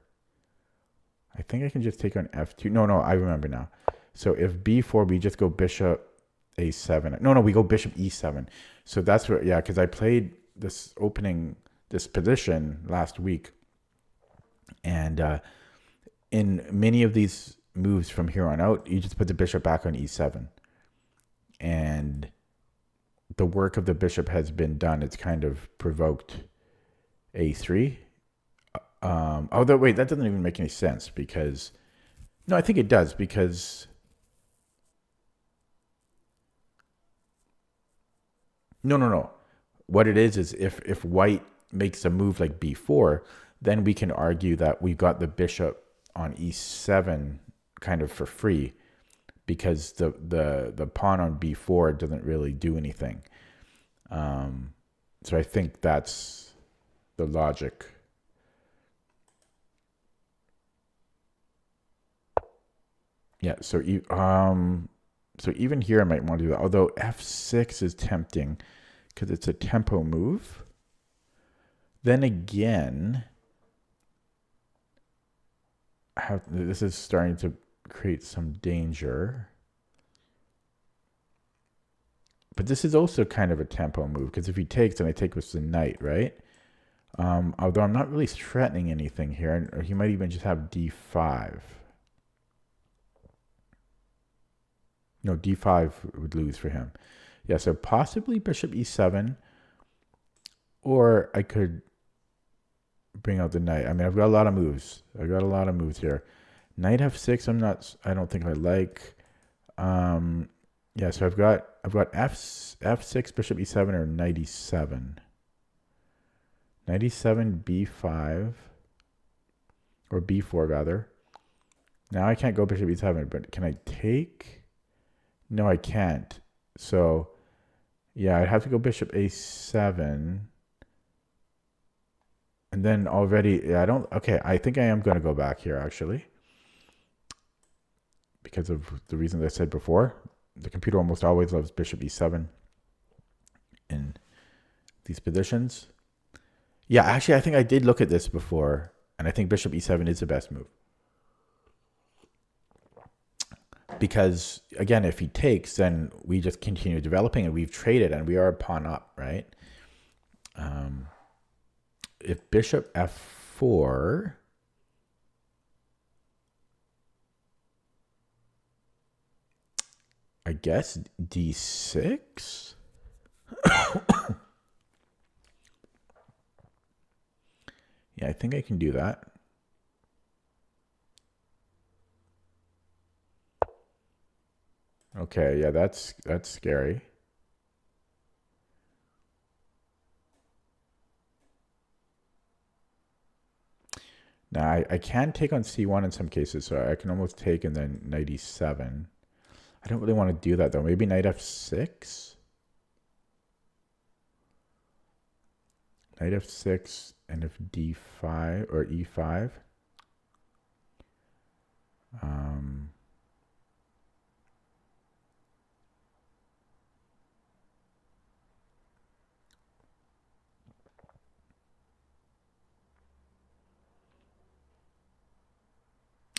I think I can just take on f2. No, I remember now. So if b4, we just go bishop a7. No, we go bishop e7. So that's what, yeah, because I played this position last week. And in many of these moves from here on out, you just put the bishop back on e7. and the work of the bishop has been done. It's kind of provoked a3. Although, wait, that doesn't even make any sense because... No, I think it does because... No. What it is if white makes a move like b4, then we can argue that we've got the bishop on e7 kind of for free because the pawn on b4 doesn't really do anything. So I think that's the logic. Yeah, so even here I might want to do that, although f6 is tempting because it's a tempo move. Then again, this is starting to create some danger. But this is also kind of a tempo move because if he takes, then I take with the knight, right? Although I'm not really threatening anything here, or he might even just have d5. No, d5 would lose for him. Yeah, so possibly bishop e7, or I could bring out the knight. I mean, I've got a lot of moves. Here. Knight f6. I don't think I like. Yeah, so I've got f6, bishop e7, or knight e7. Knight e7, b5, or b4 rather. Now I can't go bishop e7, but can I take? No, I can't. So, yeah, I'd have to go bishop a7. And then already, okay, I think I am going to go back here, actually. Because of the reasons I said before. The computer almost always loves bishop e7 in these positions. Yeah, actually, I think I did look at this before. And I think bishop e7 is the best move. Because, again, if he takes, then we just continue developing and we've traded and we are a pawn up, right? If bishop f4, I guess d6? Yeah, I think I can do that. Okay, yeah, that's scary. Now, I can take on c1 in some cases, so I can almost take and then knight e7. I don't really want to do that, though. Maybe knight f6? Knight f6, and if d5 or e5.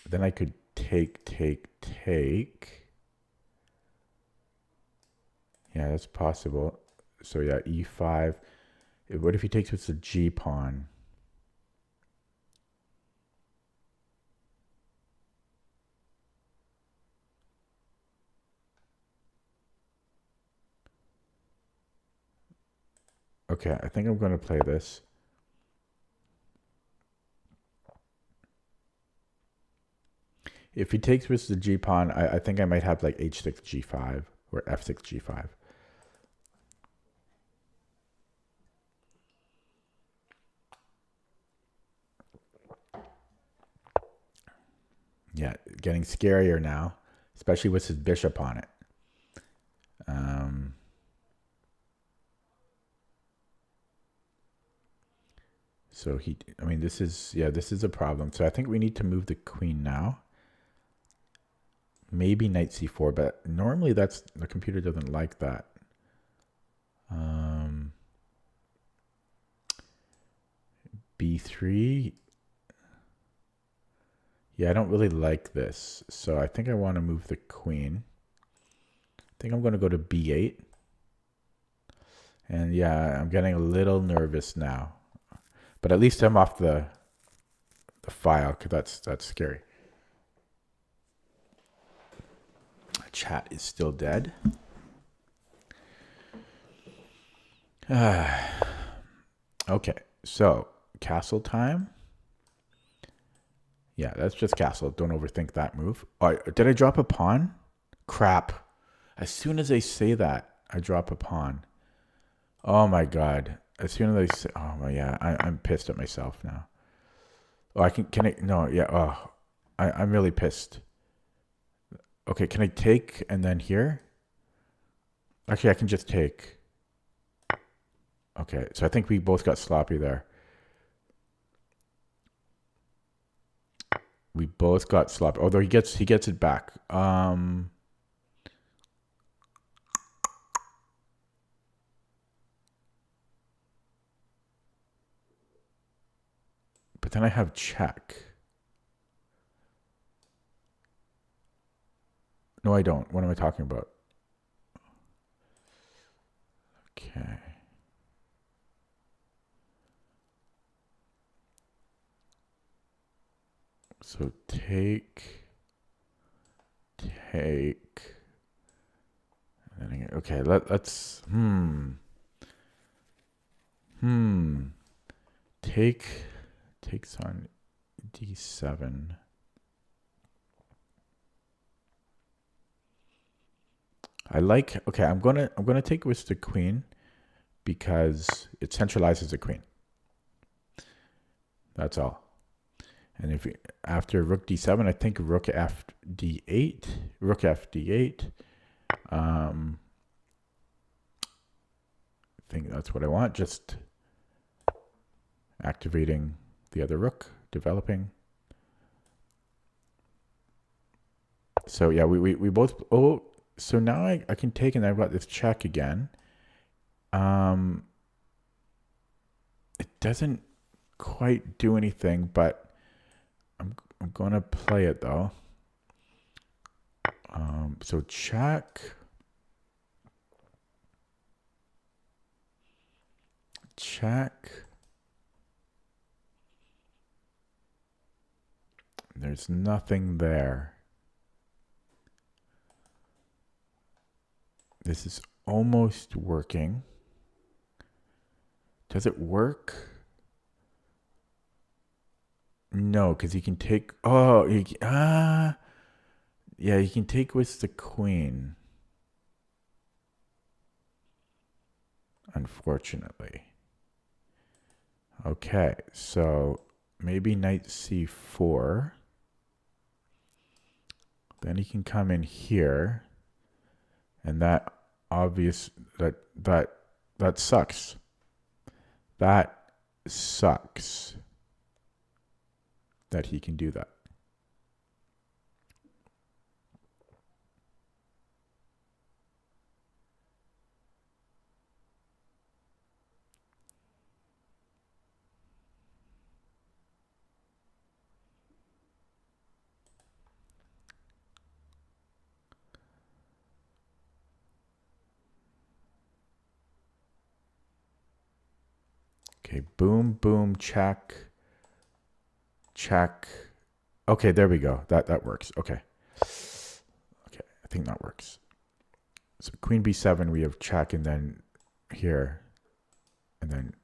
Then I could take. Yeah, that's possible. So yeah, e5. What if he takes with the g pawn? Okay, I think I'm going to play this. If he takes with the g pawn, I think I might have like h6 g5 or f6 g5. Yeah, getting scarier now, especially with his bishop on it. So this is a problem. So I think we need to move the queen now. Maybe knight c4, but normally the computer doesn't like that. b3. Yeah, I don't really like this. So I think I want to move the queen. I think I'm going to go to b8. And yeah, I'm getting a little nervous now. But at least I'm off the file, because that's scary. Chat is still dead. Okay, so castle time. Yeah, that's just castle. Don't overthink that move. Oh, did I drop a pawn? Crap. As soon as I say that, I drop a pawn. Oh my god. As soon as I say, oh my, yeah, I'm pissed at myself now. Oh, can I, no, yeah, oh, I'm really pissed. Okay, can I take and then here? Actually, I can just take. Okay, so I think we both got sloppy there. We both got sloppy. Although he gets it back. But then I have check. No, I don't. What am I talking about? Okay. So take. Okay, let's takes on d7. Okay, I'm gonna take with the queen because it centralizes the queen. That's all. And if after rook d7, I think rook f d8, rook f d8. I think that's what I want. Just activating the other rook, developing. So yeah, we both. Oh, so now I can take, and I've got this check again. It doesn't quite do anything, but I'm gonna play it though. So check. There's nothing there. This is almost working. Does it work? No, because you can take. Oh, yeah, you can take with the queen. Unfortunately. Okay, so maybe knight c4. Then he can come in here, and that sucks. That sucks that he can do that. Okay, boom, boom, check. Okay, there we go. That works. Okay, I think that works. So queen b7, we have check, and then here, and then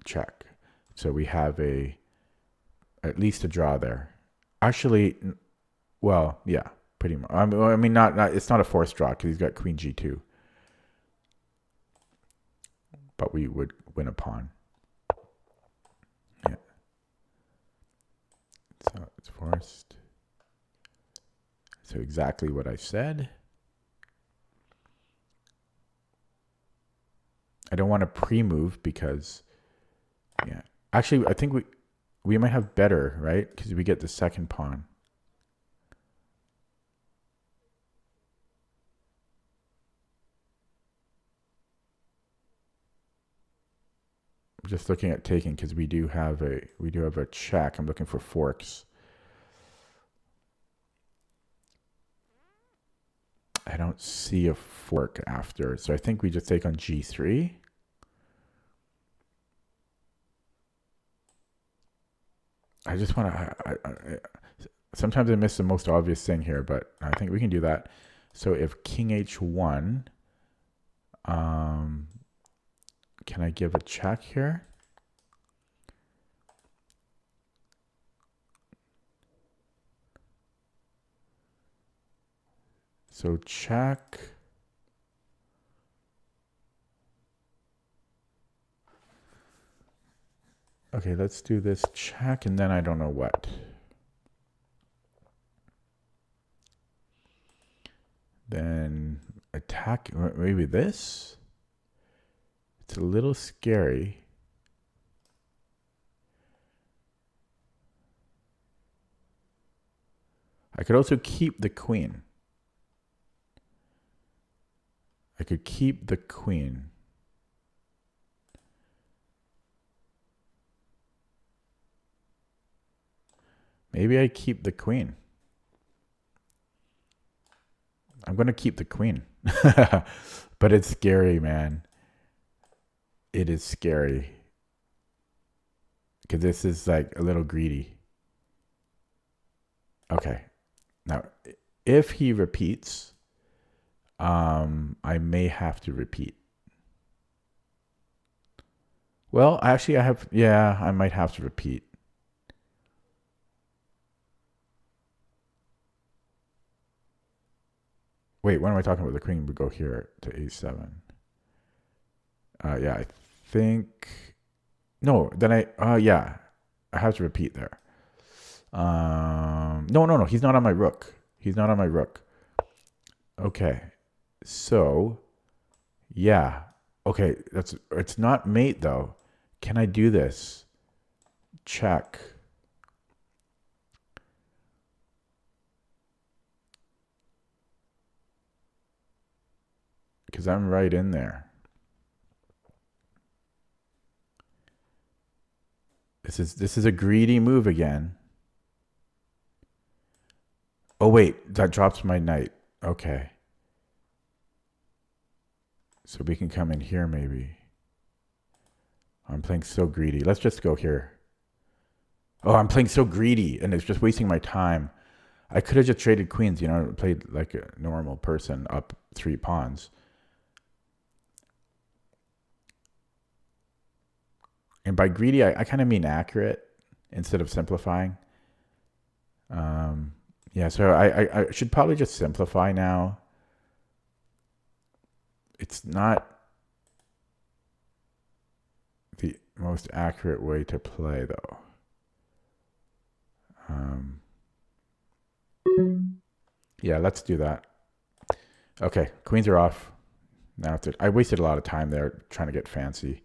check. So we have at least a draw there. Actually, well, yeah, pretty much. I mean, not it's not a forced draw because he's got queen g2. But we would win a pawn. Yeah. So it's forced. So exactly what I said. I don't want to pre-move because, yeah. Actually, I think we might have better, right? Because we get the second pawn. I'm just looking at taking because we do have a check. I'm looking for forks. I don't see a fork after, so I think we just take on g3. I just want to. Sometimes I miss the most obvious thing here, but I think we can do that. So if king h1, can I give a check here? So check. Okay, let's do this check, and then I don't know what. Then attack, maybe this? It's a little scary. I could also keep the queen. I could keep the queen. Maybe I keep the queen. I'm going to keep the queen. But it's scary, man. It is scary. Because this is like a little greedy. Okay. Now, if he repeats, I may have to repeat. Well, actually, I might have to repeat. Wait, when am I talking about? The queen would go here to a7. Yeah, I think... No, then I have to repeat there. No, he's not on my rook. He's not on my rook. Okay, so, yeah. Okay, it's not mate, though. Can I do this? Check. Because I'm right in there. This is a greedy move again. Oh wait, that drops my knight. Okay. So we can come in here maybe. I'm playing so greedy. Let's just go here. Oh, I'm playing so greedy and it's just wasting my time. I could have just traded queens, played like a normal person up 3 pawns. And by greedy, I kind of mean accurate instead of simplifying. Yeah, so I should probably just simplify now. It's not the most accurate way to play, though. Yeah, let's do that. Okay, queens are off. Now I wasted a lot of time there trying to get fancy.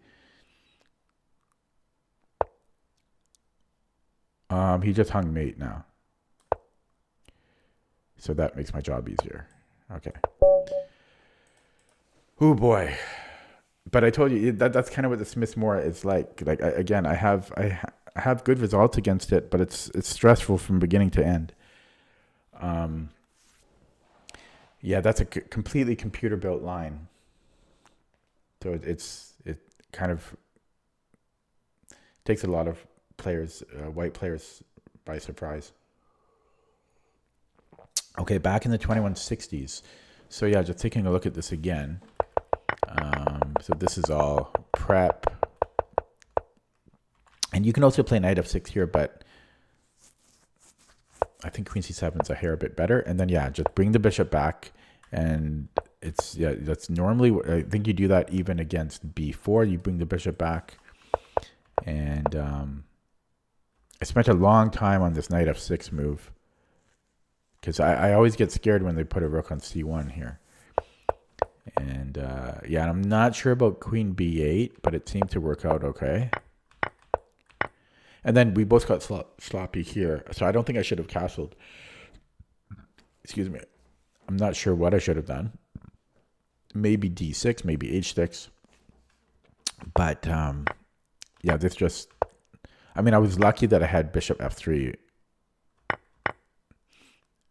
He just hung mate now. So that makes my job easier. Okay. Oh boy. But I told you that's kind of what the Smith Moore is like. Again, I have good results against it, but it's stressful from beginning to end. Yeah, that's a completely computer built line. So it kind of takes a lot of players, white players, by surprise. Okay, back in the 2160s. So yeah, just taking a look at this again. So this is all prep. And you can also play knight f6 here, but I think queen c7 is a bit better. And then, yeah, just bring the bishop back. And that's normally, I think you do that even against b4. You bring the bishop back. And I spent a long time on this knight f6 move. Because I always get scared when they put a rook on c1 here. And yeah, I'm not sure about queen b8, but it seemed to work out okay. And then we both got sloppy here. So I don't think I should have castled. Excuse me. I'm not sure what I should have done. Maybe d6, maybe h6. But yeah, this just... I mean, I was lucky that I had bishop f3.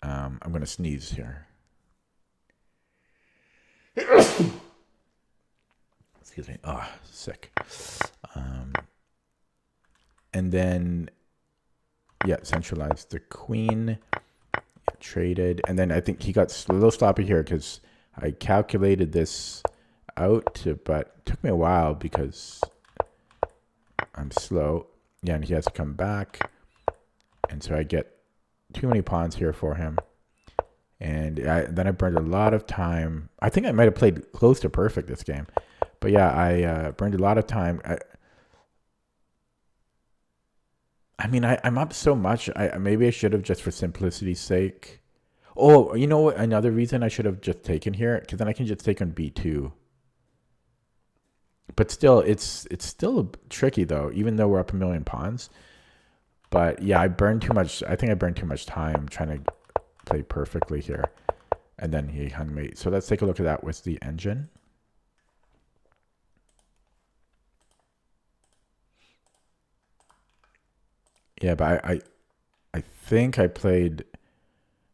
I'm going to sneeze here. Excuse me. Oh, sick. And then, yeah, centralized the queen. Traded. And then I think he got a little sloppy here because I calculated this out, but it took me a while because I'm slow. Yeah, and he has to come back. And so I get too many pawns here for him. And then I burned a lot of time. I think I might have played close to perfect this game. But yeah, I burned a lot of time. I mean, I'm up so much. Maybe I should have, just for simplicity's sake. Oh, you know what? Another reason I should have just taken here, because then I can just take on B2. But still, it's still tricky though, even though we're up a million pawns. But yeah, I burned too much. I think I burned too much time trying to play perfectly here. And then he hung me. So let's take a look at that with the engine. Yeah, but I think I played.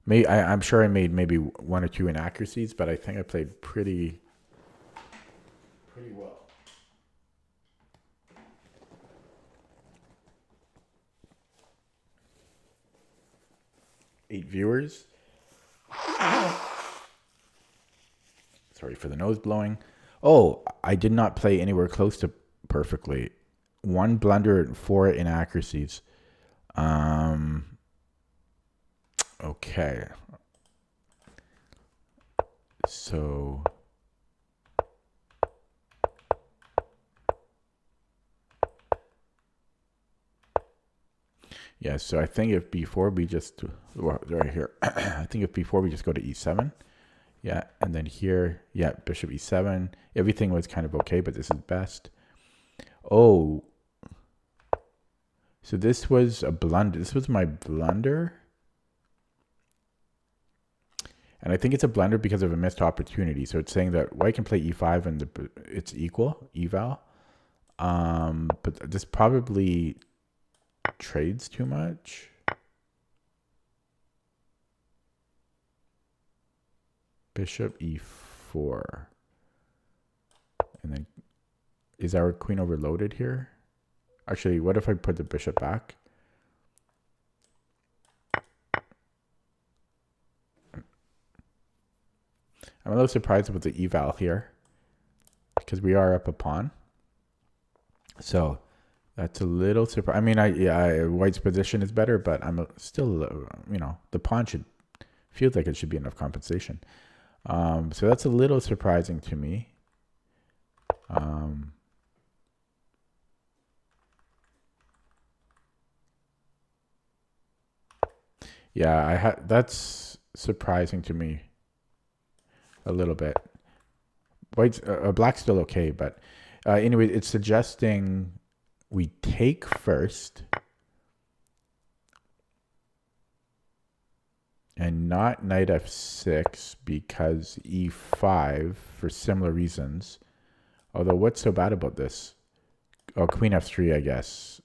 I'm sure I made maybe one or two inaccuracies, but I think I played pretty well. 8 viewers. Sorry for the nose blowing. Oh, I did not play anywhere close to perfectly. 1 blunder and 4 inaccuracies. Okay. So yeah, so I think if before we just, right here, I think if before we just go to E7, yeah, and then here, yeah, bishop E7, everything was kind of okay, but this is best. Oh, so this was a blunder. This was my blunder. And I think it's a blunder because of a missed opportunity. So it's saying that white can play E5 and it's equal, eval. But this probably trades too much. Bishop E4. And then is our queen overloaded here? Actually, what if I put the bishop back? I'm a little surprised with the eval here because we are up a pawn. So that's a little surprise. I mean, white's position is better, but I'm still, the pawn feels like it should be enough compensation. So that's a little surprising to me. Yeah, that's surprising to me a little bit. White's black's still okay, but anyway, it's suggesting we take first and not knight f6 because e5 for similar reasons. Although what's so bad about this? Oh, queen f3, I guess,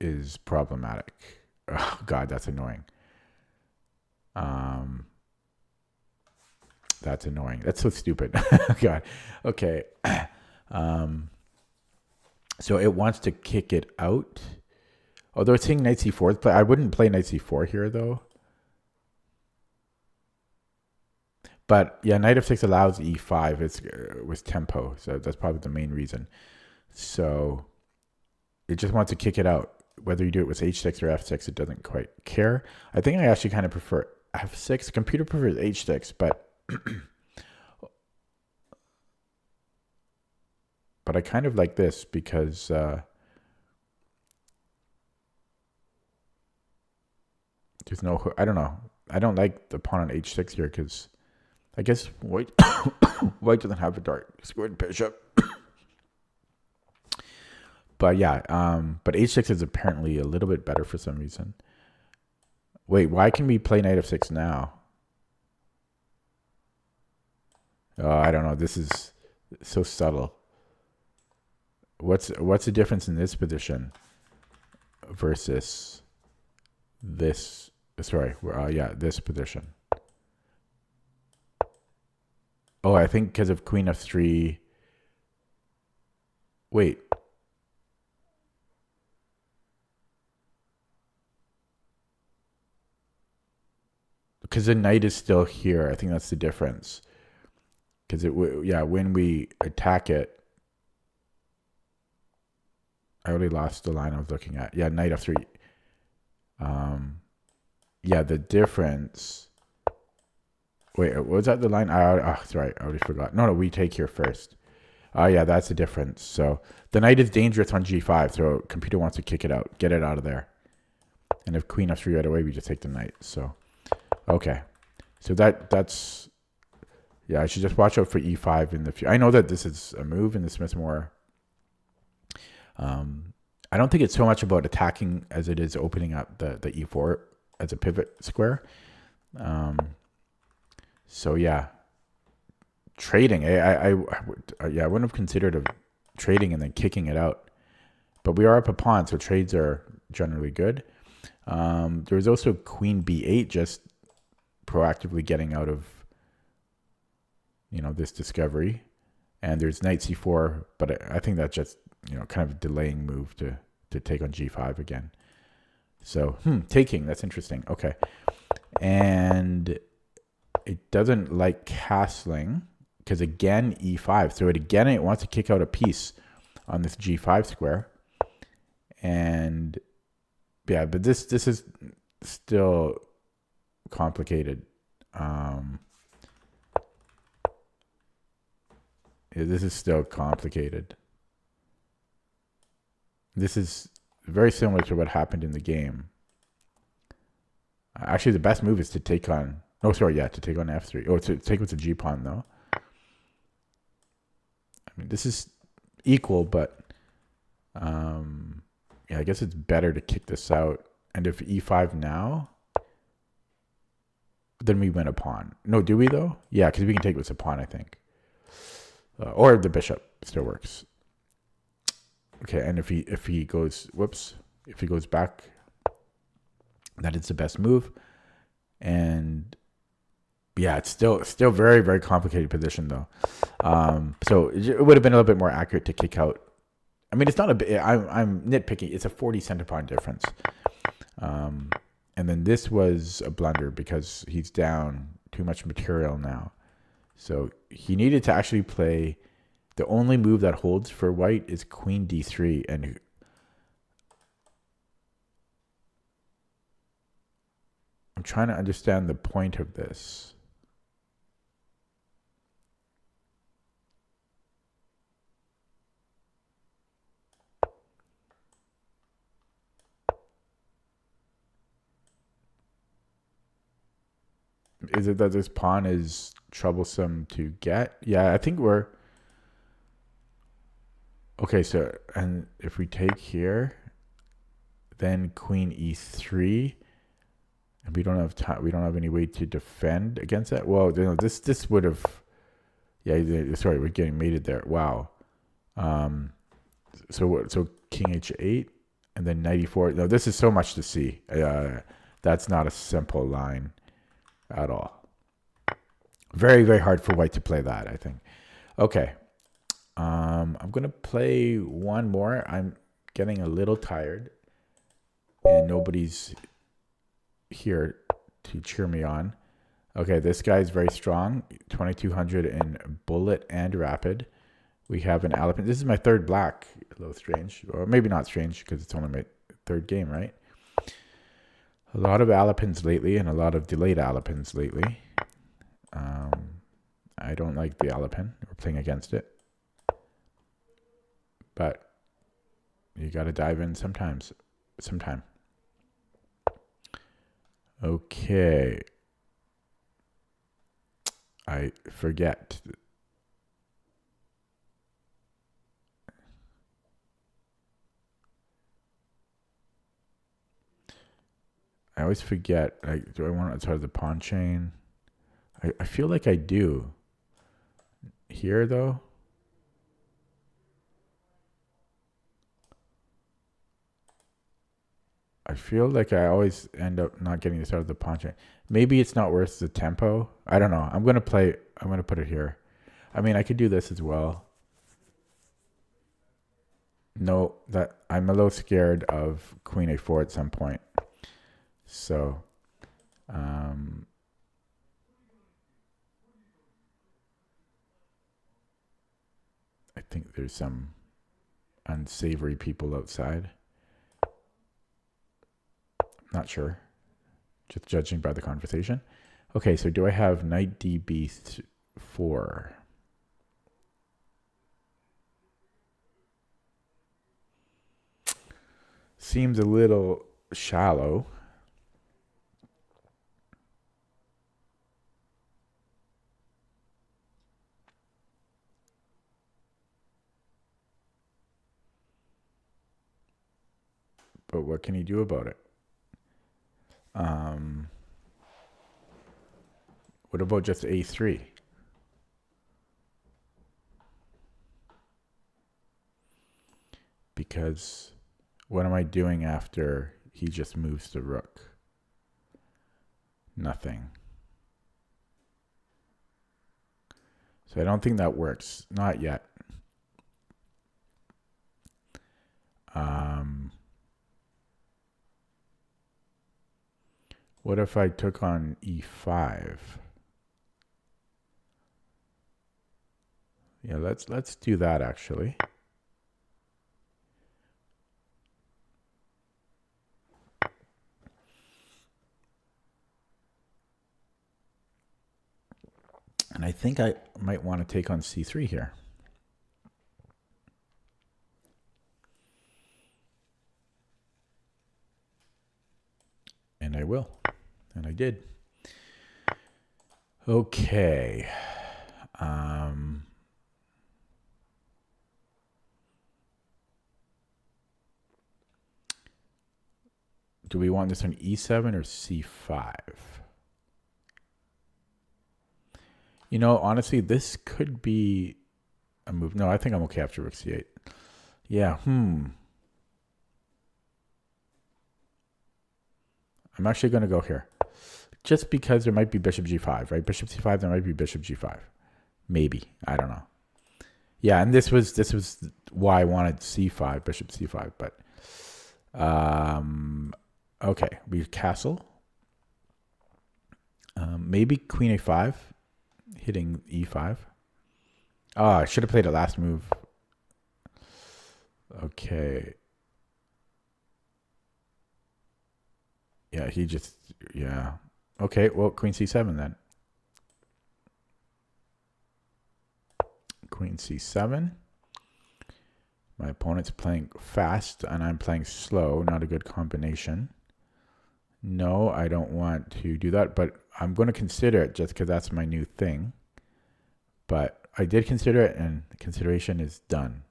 is problematic. Oh God, that's annoying. That's annoying. That's so stupid. God. Okay. So it wants to kick it out. Although it's saying knight c4 play. I wouldn't play knight c4 here though. But yeah, knight f6 allows e5. It's with tempo, so that's probably the main reason. So it just wants to kick it out. Whether you do it with h6 or f6, it doesn't quite care. I think I actually kind of prefer f6. The computer prefers h6, but but I kind of like this because there's no, I don't know. I don't like the pawn on h6 here because I guess white white doesn't have a dark squared bishop. But yeah, but h6 is apparently a little bit better for some reason. Wait, why can we play knight f6 now? I don't know. This is so subtle. What's the difference in this position versus this? Sorry, yeah, this position. Oh, I think because of queen f3. Wait. Because the knight is still here. I think that's the difference. Because when we attack it, I already lost the line I was looking at. Yeah, knight f3. Yeah, the difference. Wait, was that the line? That's right. I already forgot. No, we take here first. Yeah, that's the difference. So the knight is dangerous on g5, so computer wants to kick it out, get it out of there. And if queen f3 right away, we just take the knight. So, okay. So that's, yeah, I should just watch out for e5 in the future. I know that this is a move in the Smith-Morra. I don't think it's so much about attacking as it is opening up the e4 as a pivot square. So yeah, trading. I wouldn't have considered trading and then kicking it out, but we are up a pawn, so trades are generally good. There's also queen b8, just proactively getting out of this discovery, and there's knight c4, but I think that's just kind of a delaying move to take on g5 again. So taking, that's interesting. Okay, and it doesn't like castling because again e5. So it wants to kick out a piece on this g5 square, and yeah, but this is still complicated. This is still complicated. This is very similar to what happened in the game. Actually, the best move is to take on. Oh, sorry, yeah, to take on f3. Oh, to take with the g pawn though. I mean, this is equal, but yeah, I guess it's better to kick this out. And if e5 now, then we win a pawn. No, do we though? Yeah, because we can take with a pawn, I think. Or the bishop still works. Okay, and if he goes, if he goes back, that is the best move. And yeah, it's still very, very complicated position though. So it would have been a little bit more accurate to kick out. I mean, it's not a bit. I'm nitpicking. It's a 40 center pawn difference. And then this was a blunder because he's down too much material now. So he needed to actually play. The only move that holds for white is queen d3, and I'm trying to understand the point of this. Is it that this pawn is troublesome to get? Yeah, I think we're... Okay, so, and if we take here, then queen e3, and we don't have time, we don't have any way to defend against that. Well, this would have... Yeah, sorry, we're getting mated there. Wow. So king h8, and then knight e4. No, this is so much to see. That's not a simple line at all. Very, very hard for white to play that, I think. Okay. I'm going to play one more. I'm getting a little tired, and nobody's here to cheer me on. Okay, this guy's very strong. 2200 in bullet and rapid. We have an Alapin. This is my third black. A little strange. Or maybe not strange because it's only my third game, right? A lot of Alapins lately and a lot of delayed Alapins lately. I don't like the Alapin. We're playing against it. But you got to dive in sometime. Okay. I forget. I always forget. Do I want to start the pawn chain? I feel like I do. Here, though. I feel like I always end up not getting this out of the pawn chain. Maybe it's not worth the tempo. I don't know. I'm going to put it here. I mean, I could do this as well. No, that I'm a little scared of queen a4 at some point. So, think there's some unsavory people outside. Not sure. Just judging by the conversation. Okay, so do I have knight db4? Seems a little shallow. But what can he do about it? What about just a3? Because what am I doing after he just moves the rook? Nothing. So I don't think that works. Not yet. What if I took on e5? Yeah, let's do that actually. And I think I might want to take on c3 here. And I will. And I did. Okay. Do we want this on e7 or c5? You know, honestly, this could be a move. No, I think I'm okay after rook c8. Yeah, I'm actually going to go here. Just because there might be bishop g5, right? Bishop c5, there might be bishop g5. Maybe. I don't know. Yeah, and this was why I wanted c5, bishop c5, but okay, we castle. Maybe queen a5, hitting e5. Oh, I should have played a last move. Okay. Yeah, he just, yeah. Okay, well, queen c7 then. Queen c7. My opponent's playing fast and I'm playing slow. Not a good combination. No, I don't want to do that, but I'm going to consider it just because that's my new thing. But I did consider it and the consideration is done.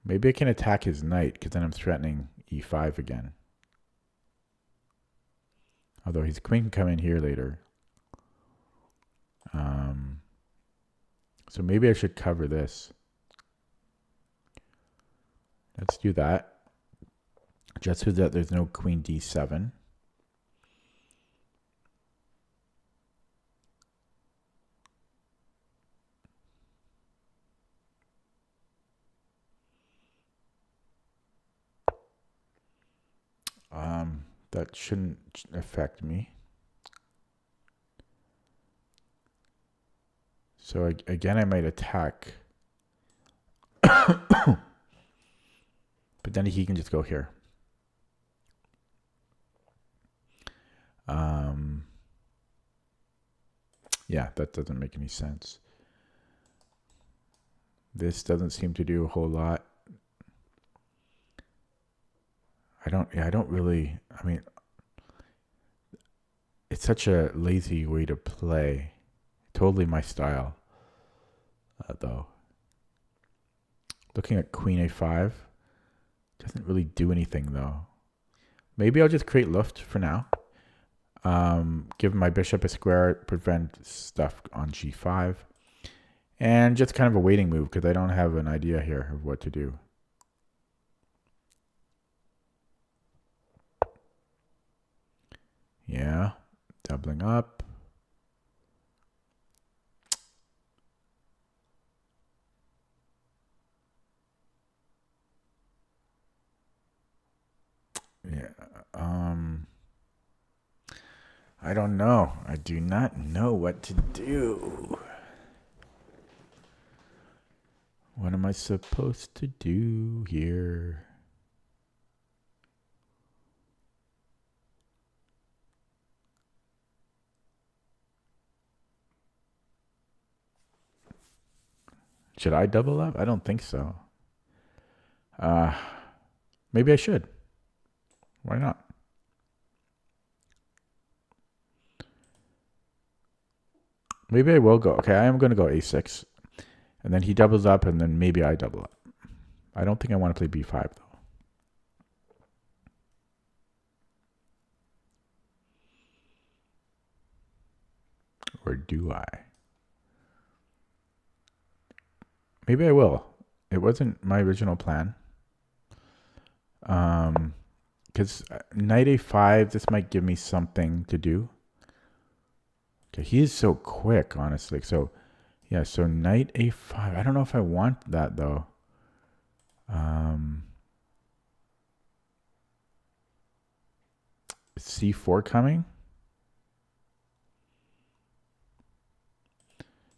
Maybe I can attack his knight because then I'm threatening e5 again. Although his queen can come in here later. So maybe I should cover this. Let's do that. Just so that there's no queen d7. That shouldn't affect me. So again, I might attack. But then he can just go here. Yeah, that doesn't make any sense. This doesn't seem to do a whole lot. I don't really, I mean, it's such a lazy way to play. Totally my style, though. Looking at queen a5, doesn't really do anything, though. Maybe I'll just create Luft for now. Give my bishop a square, prevent stuff on g5. And just kind of a waiting move because I don't have an idea here of what to do. Yeah, doubling up. Yeah, I don't know. I do not know what to do. What am I supposed to do here? Should I double up? I don't think so. Maybe I should. Why not? Maybe I will go. Okay, I am going to go a6. And then he doubles up, and then maybe I double up. I don't think I want to play b5, though. Or do I? Maybe I will. It wasn't my original plan. Because knight a5, this might give me something to do. Okay, he's so quick, honestly. So, yeah, so knight a5. I don't know if I want that, though. Is c4 coming?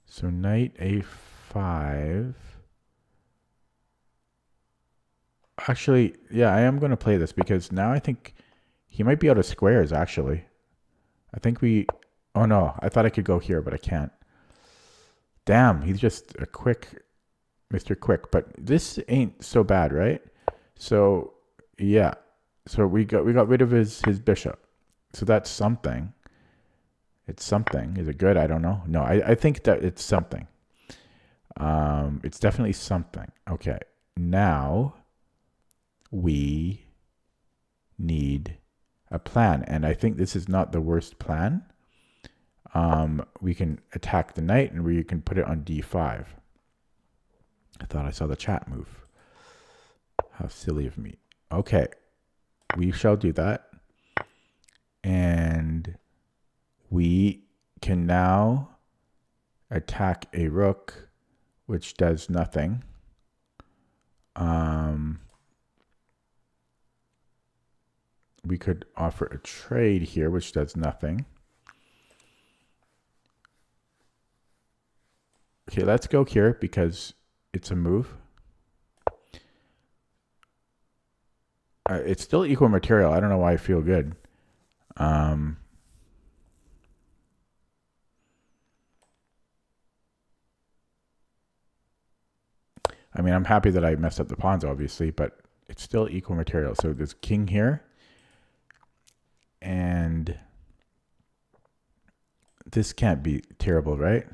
So knight a5. Actually, yeah, I am going to play this because now I think he might be out of squares, actually. I think we... Oh, no. I thought I could go here, but I can't. Damn, he's just a quick... Mr. Quick. But this ain't so bad, right? So, yeah. So we got rid of his bishop. So that's something. It's something. Is it good? I don't know. No, I think that it's something. It's definitely something. Okay. Now we need a plan. And I think this is not the worst plan. We can attack the knight and we can put it on d5. I thought I saw the chat move. How silly of me. Okay. We shall do that. And we can now attack a rook, which does nothing. We could offer a trade here, which does nothing. Okay, let's go here because it's a move. It's still equal material. I don't know why I feel good. I mean, I'm happy that I messed up the pawns, obviously, but it's still equal material. So there's king here. And this can't be terrible, right?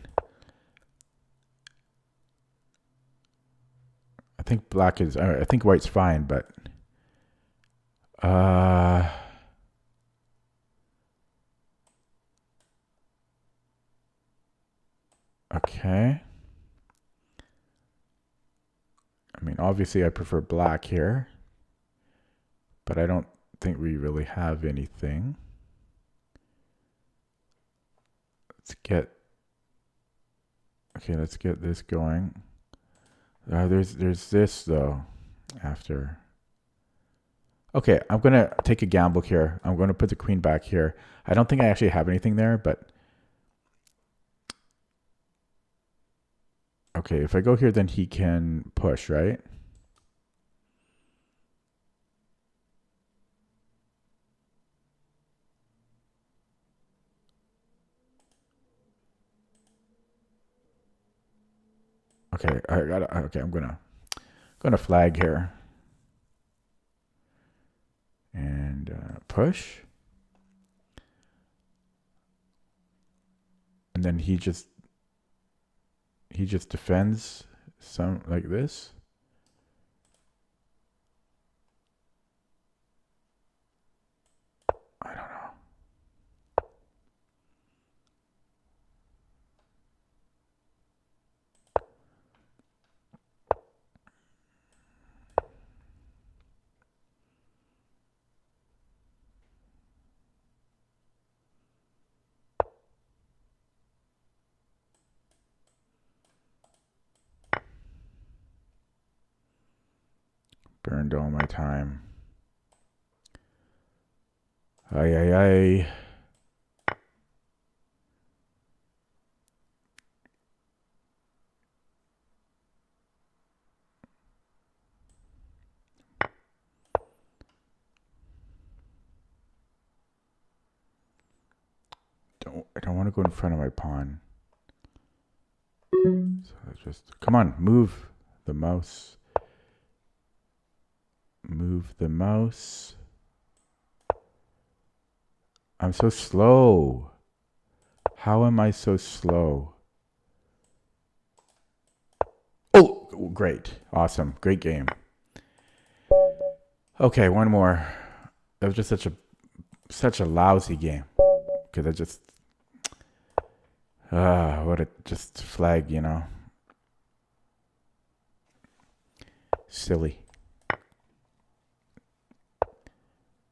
I think black is... I think white's fine, but... Okay. I mean, obviously I prefer black here, but I don't think we really have anything. Let's get this going. There's this though after. Okay, I'm gonna take a gamble here. I'm gonna put the queen back here. I don't think I actually have anything there, but okay, if I go here, then he can push, right? Okay, I'm gonna flag here. And push. And then he just defends some like this. I don't know. Burned all my time. Ay. want to go in front of my pawn. So let's just, come on, move the mouse. Move the mouse. I'm so slow. How am I so slow? Oh, great. Awesome. Great game. Okay, one more. That was just such a lousy game. Because I just what a just flag, you know. Silly.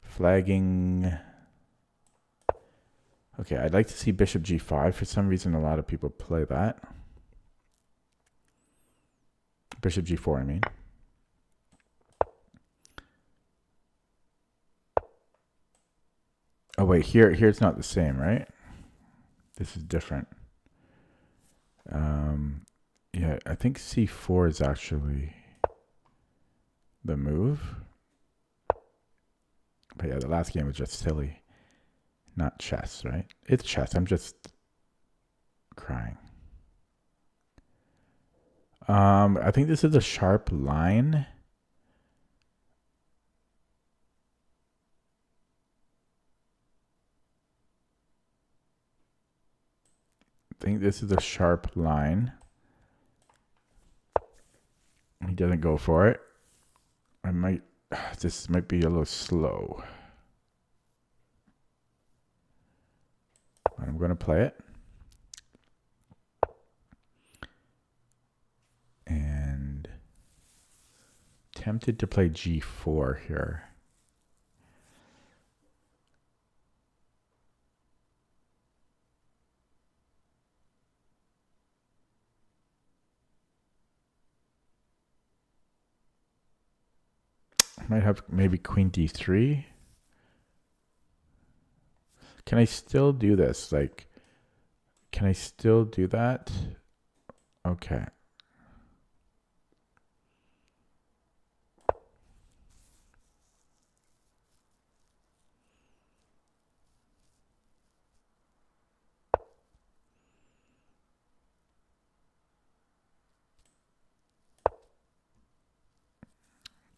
Flagging. Okay, I'd like to see bishop g5. For some reason, a lot of people play that. Bishop g4, I mean. Oh, wait, here it's not the same, right? This is different. Yeah, I think c4 is actually the move. But yeah, the last game was just silly. Not chess, right? It's chess. I'm just crying. I think this is a sharp line. I think this is a sharp line. He doesn't go for it. This might be a little slow. But I'm going to play it. And tempted to play g4 here. Might have maybe queen d3. Can I still do this? Like, can I still do that? Okay.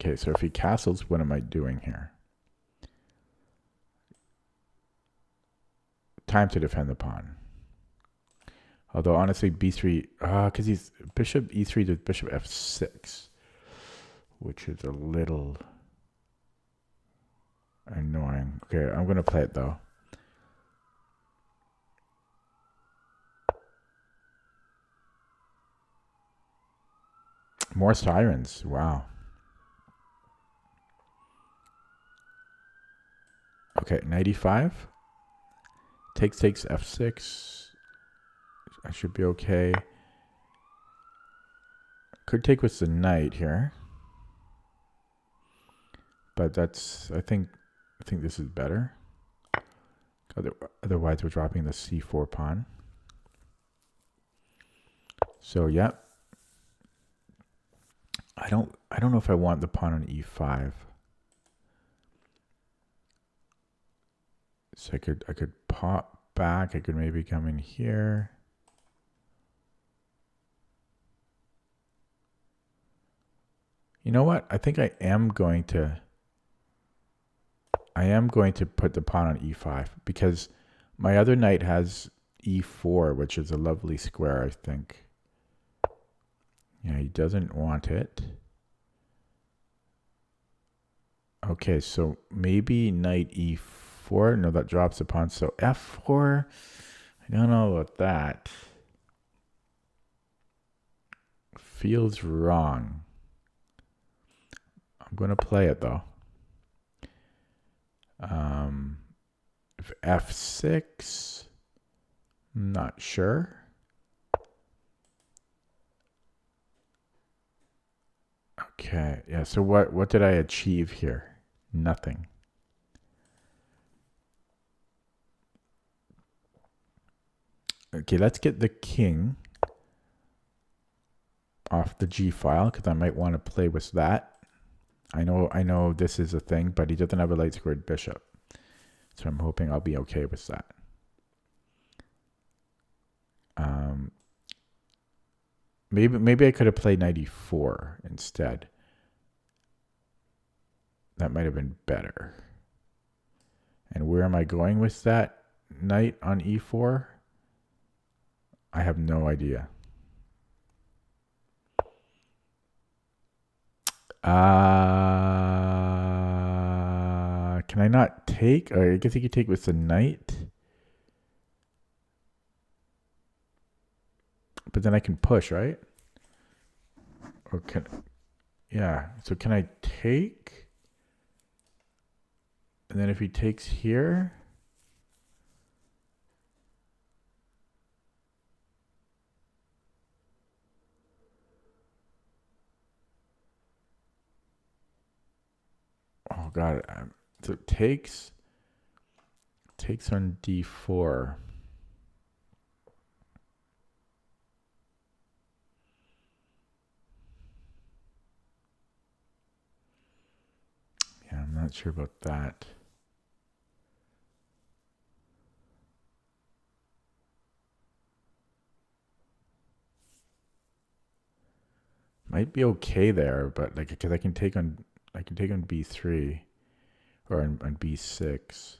Okay, so if he castles, what am I doing here? Time to defend the pawn. Although honestly, b3, because he's bishop e3 to bishop f6, which is a little annoying. Okay, I'm gonna play it though. More sirens. Wow. Okay, knight e5. Takes f6. I should be okay. Could take with the knight here. But that's, I think this is better. Otherwise, we're dropping the c4 pawn. So, yeah. I don't know if I want the pawn on e5. So I could pop back. I could maybe come in here. You know what? I think I am going to put the pawn on e5 because my other knight has e4, which is a lovely square, I think. Yeah, he doesn't want it. Okay, so maybe knight e4. No, that drops the pawn. So f4. I don't know about that. Feels wrong. I'm going to play it though. If f6, I'm not sure. Okay, yeah, so what did I achieve here? Nothing. Okay, let's get the king off the g file because I might want to play with that. I know this is a thing, but he doesn't have a light squared bishop. So I'm hoping I'll be okay with that. Maybe I could have played knight e4 instead. That might have been better. And where am I going with that knight on e4? I have no idea. Can I not take? Or I guess you could take with the knight. But then I can push, right? Or can... Yeah. So can I take? And then if he takes here... Oh God! So it takes on d4. Yeah, I'm not sure about that. Might be okay there, but like because I can take on b3 or on b6.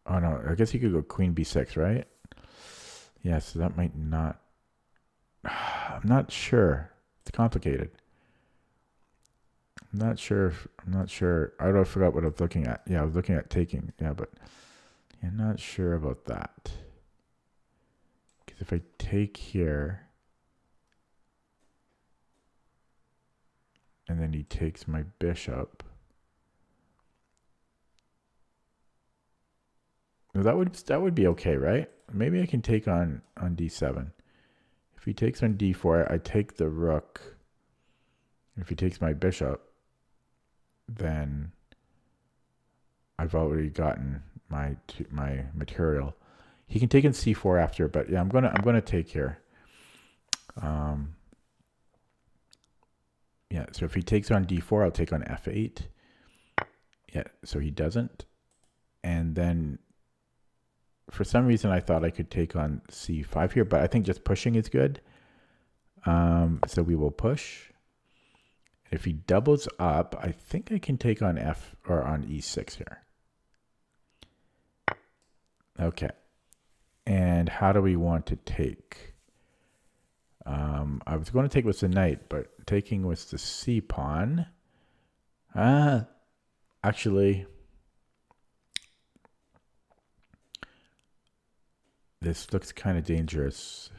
Oh no, I guess you could go queen b6, right? Yeah, so that might not. I'm not sure. It's complicated. I'm not sure. I forgot what I was looking at. Yeah, I was looking at taking. Yeah, but I'm not sure about that. Because if I take here, and then he takes my bishop. Well, that would be okay, right? Maybe I can take on d7. If he takes on d4, I take the rook. If he takes my bishop, then I've already gotten my material. He can take in c4 after, but yeah, I'm gonna take here. Yeah, so if he takes on d4, I'll take on f8. Yeah, so he doesn't. And then for some reason I thought I could take on c5 here, but I think just pushing is good. So we will push. If he doubles up, I think I can take on f or on e6 here. Okay. And how do we want to take? I was going to take with the knight, but taking with the c pawn. Actually, this looks kind of dangerous.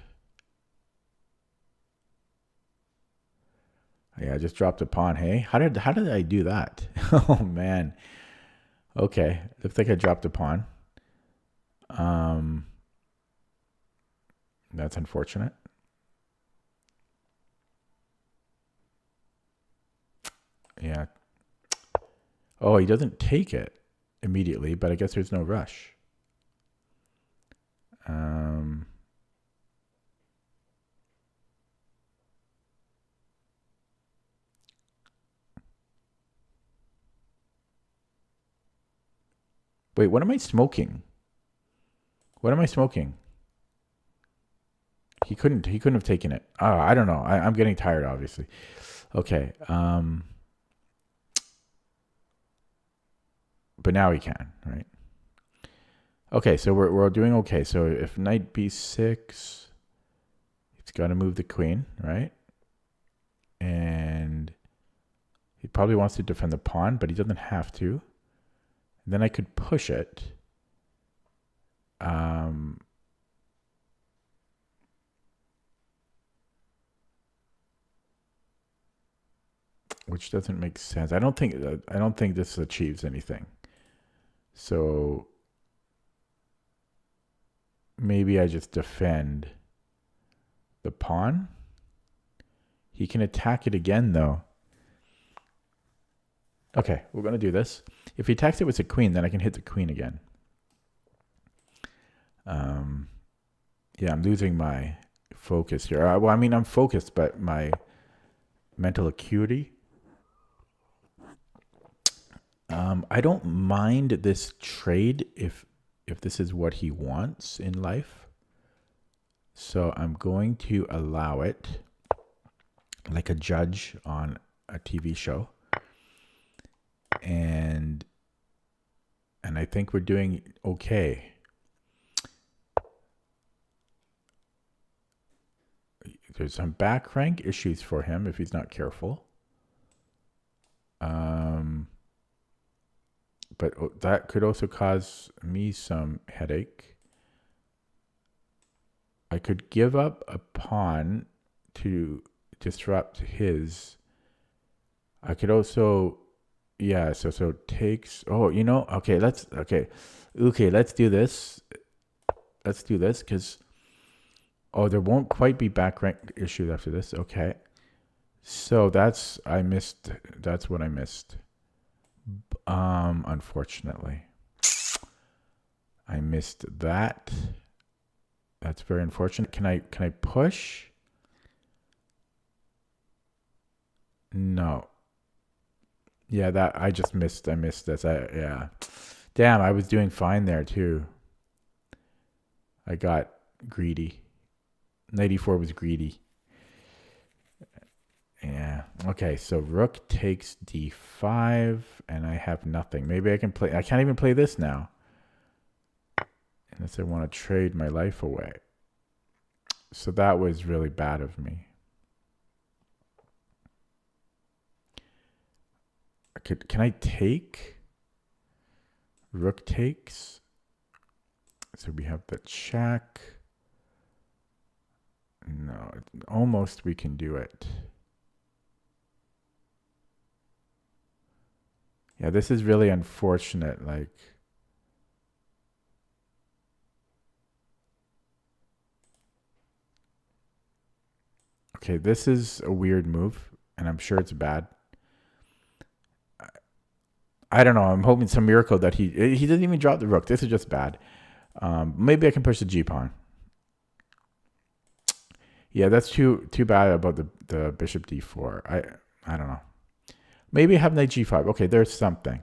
Yeah, I just dropped a pawn. Hey, how did I do that? Oh man. Okay, looks like I dropped a pawn. That's unfortunate. Yeah. Oh, he doesn't take it immediately, but I guess there's no rush. Wait, what am I smoking? What am I smoking? He couldn't have taken it. Oh, I don't know. I'm getting tired, obviously. Okay. But now he can, right? Okay, so we're doing okay. So if knight b6, it's got to move the queen, right? And he probably wants to defend the pawn, but he doesn't have to. And then I could push it. Which doesn't make sense. I don't think this achieves anything. So maybe I just defend the pawn. He can attack it again, though. Okay, we're going to do this. If he attacks it with a queen, then I can hit the queen again. Yeah, I'm losing my focus here. Well, I mean, I'm focused, but my mental acuity. I don't mind this trade if if this is what he wants in life. So I'm going to allow it, like a judge on a TV show. And I think we're doing okay. There's some back rank issues for him if he's not careful. But that could also cause me some headache. I could give up a pawn to disrupt his. I could also, yeah. So takes. Oh, okay. Let's do this. Let's do this because. Oh, there won't quite be back rank issues after this. Okay. So that's what I missed. Unfortunately. I missed that. That's very unfortunate. Can I push? No. Yeah, that I just missed. I missed this. Yeah. Damn, I was doing fine there too. I got greedy. 94 was greedy. Yeah. Okay, so rook takes d5, and I have nothing. Maybe I can play. I can't even play this now. Unless I want to trade my life away. So that was really bad of me. Can I take? Rook takes. So we have the check. No, almost we can do it. Yeah, this is really unfortunate. Like, okay, this is a weird move, and I'm sure it's bad. I don't know. I'm hoping some miracle that he doesn't even drop the rook. This is just bad. Maybe I can push the G pawn. Yeah, that's too bad about the bishop d4. I don't know. Maybe I have knight g5. Okay, there's something.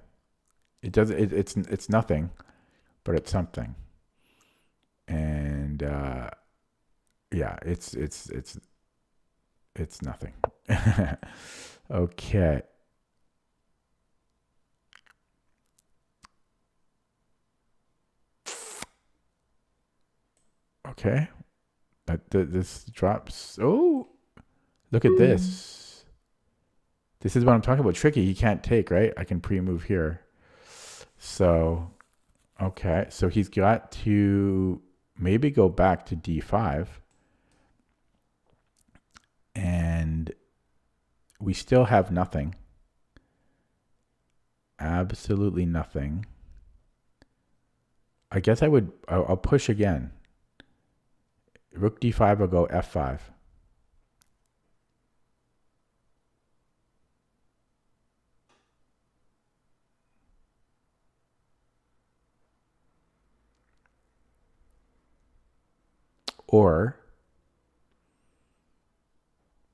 It's nothing, but it's something. And yeah, it's nothing. Okay. Okay. This drops. Oh, look at this. This is what I'm talking about. Tricky. He can't take, right? I can pre-move here. So, okay. So he's got to maybe go back to d5. And we still have nothing. Absolutely nothing. I guess I'll push again. Rook d5 will go f5. Or,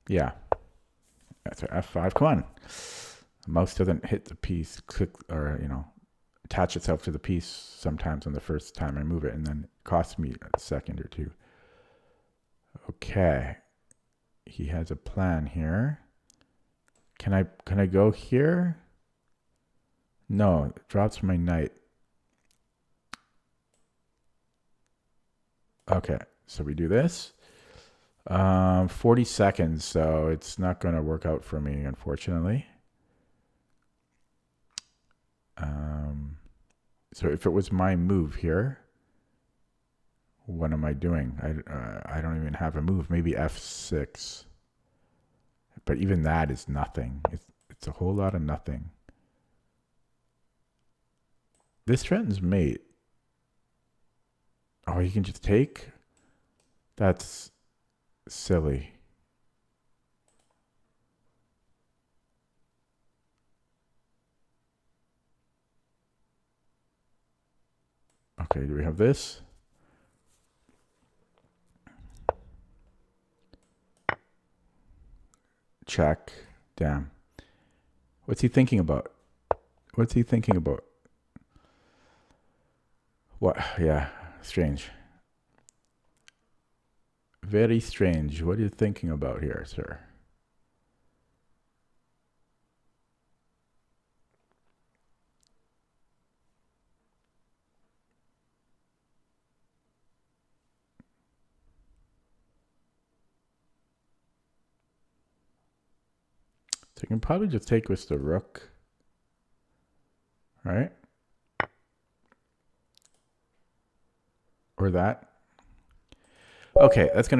yeah, that's our f5. Come on. The mouse doesn't hit the piece, click, or, attach itself to the piece sometimes on the first time I move it, and then it costs me a second or two. Okay. He has a plan here. Can I go here? No, it drops my knight. Okay, so we do this. 40 seconds, so it's not going to work out for me, unfortunately. So if it was my move here, what am I doing? I don't even have a move. Maybe f6. But even that is nothing. It's a whole lot of nothing. This threatens mate. Oh, you can just take? That's silly. Okay, do we have this? Check. Damn. What's he thinking about? What's he thinking about? What? Yeah, strange. Very strange. What are you thinking about here, sir? So you can probably just take with the rook, right? Or that. Okay, that's going to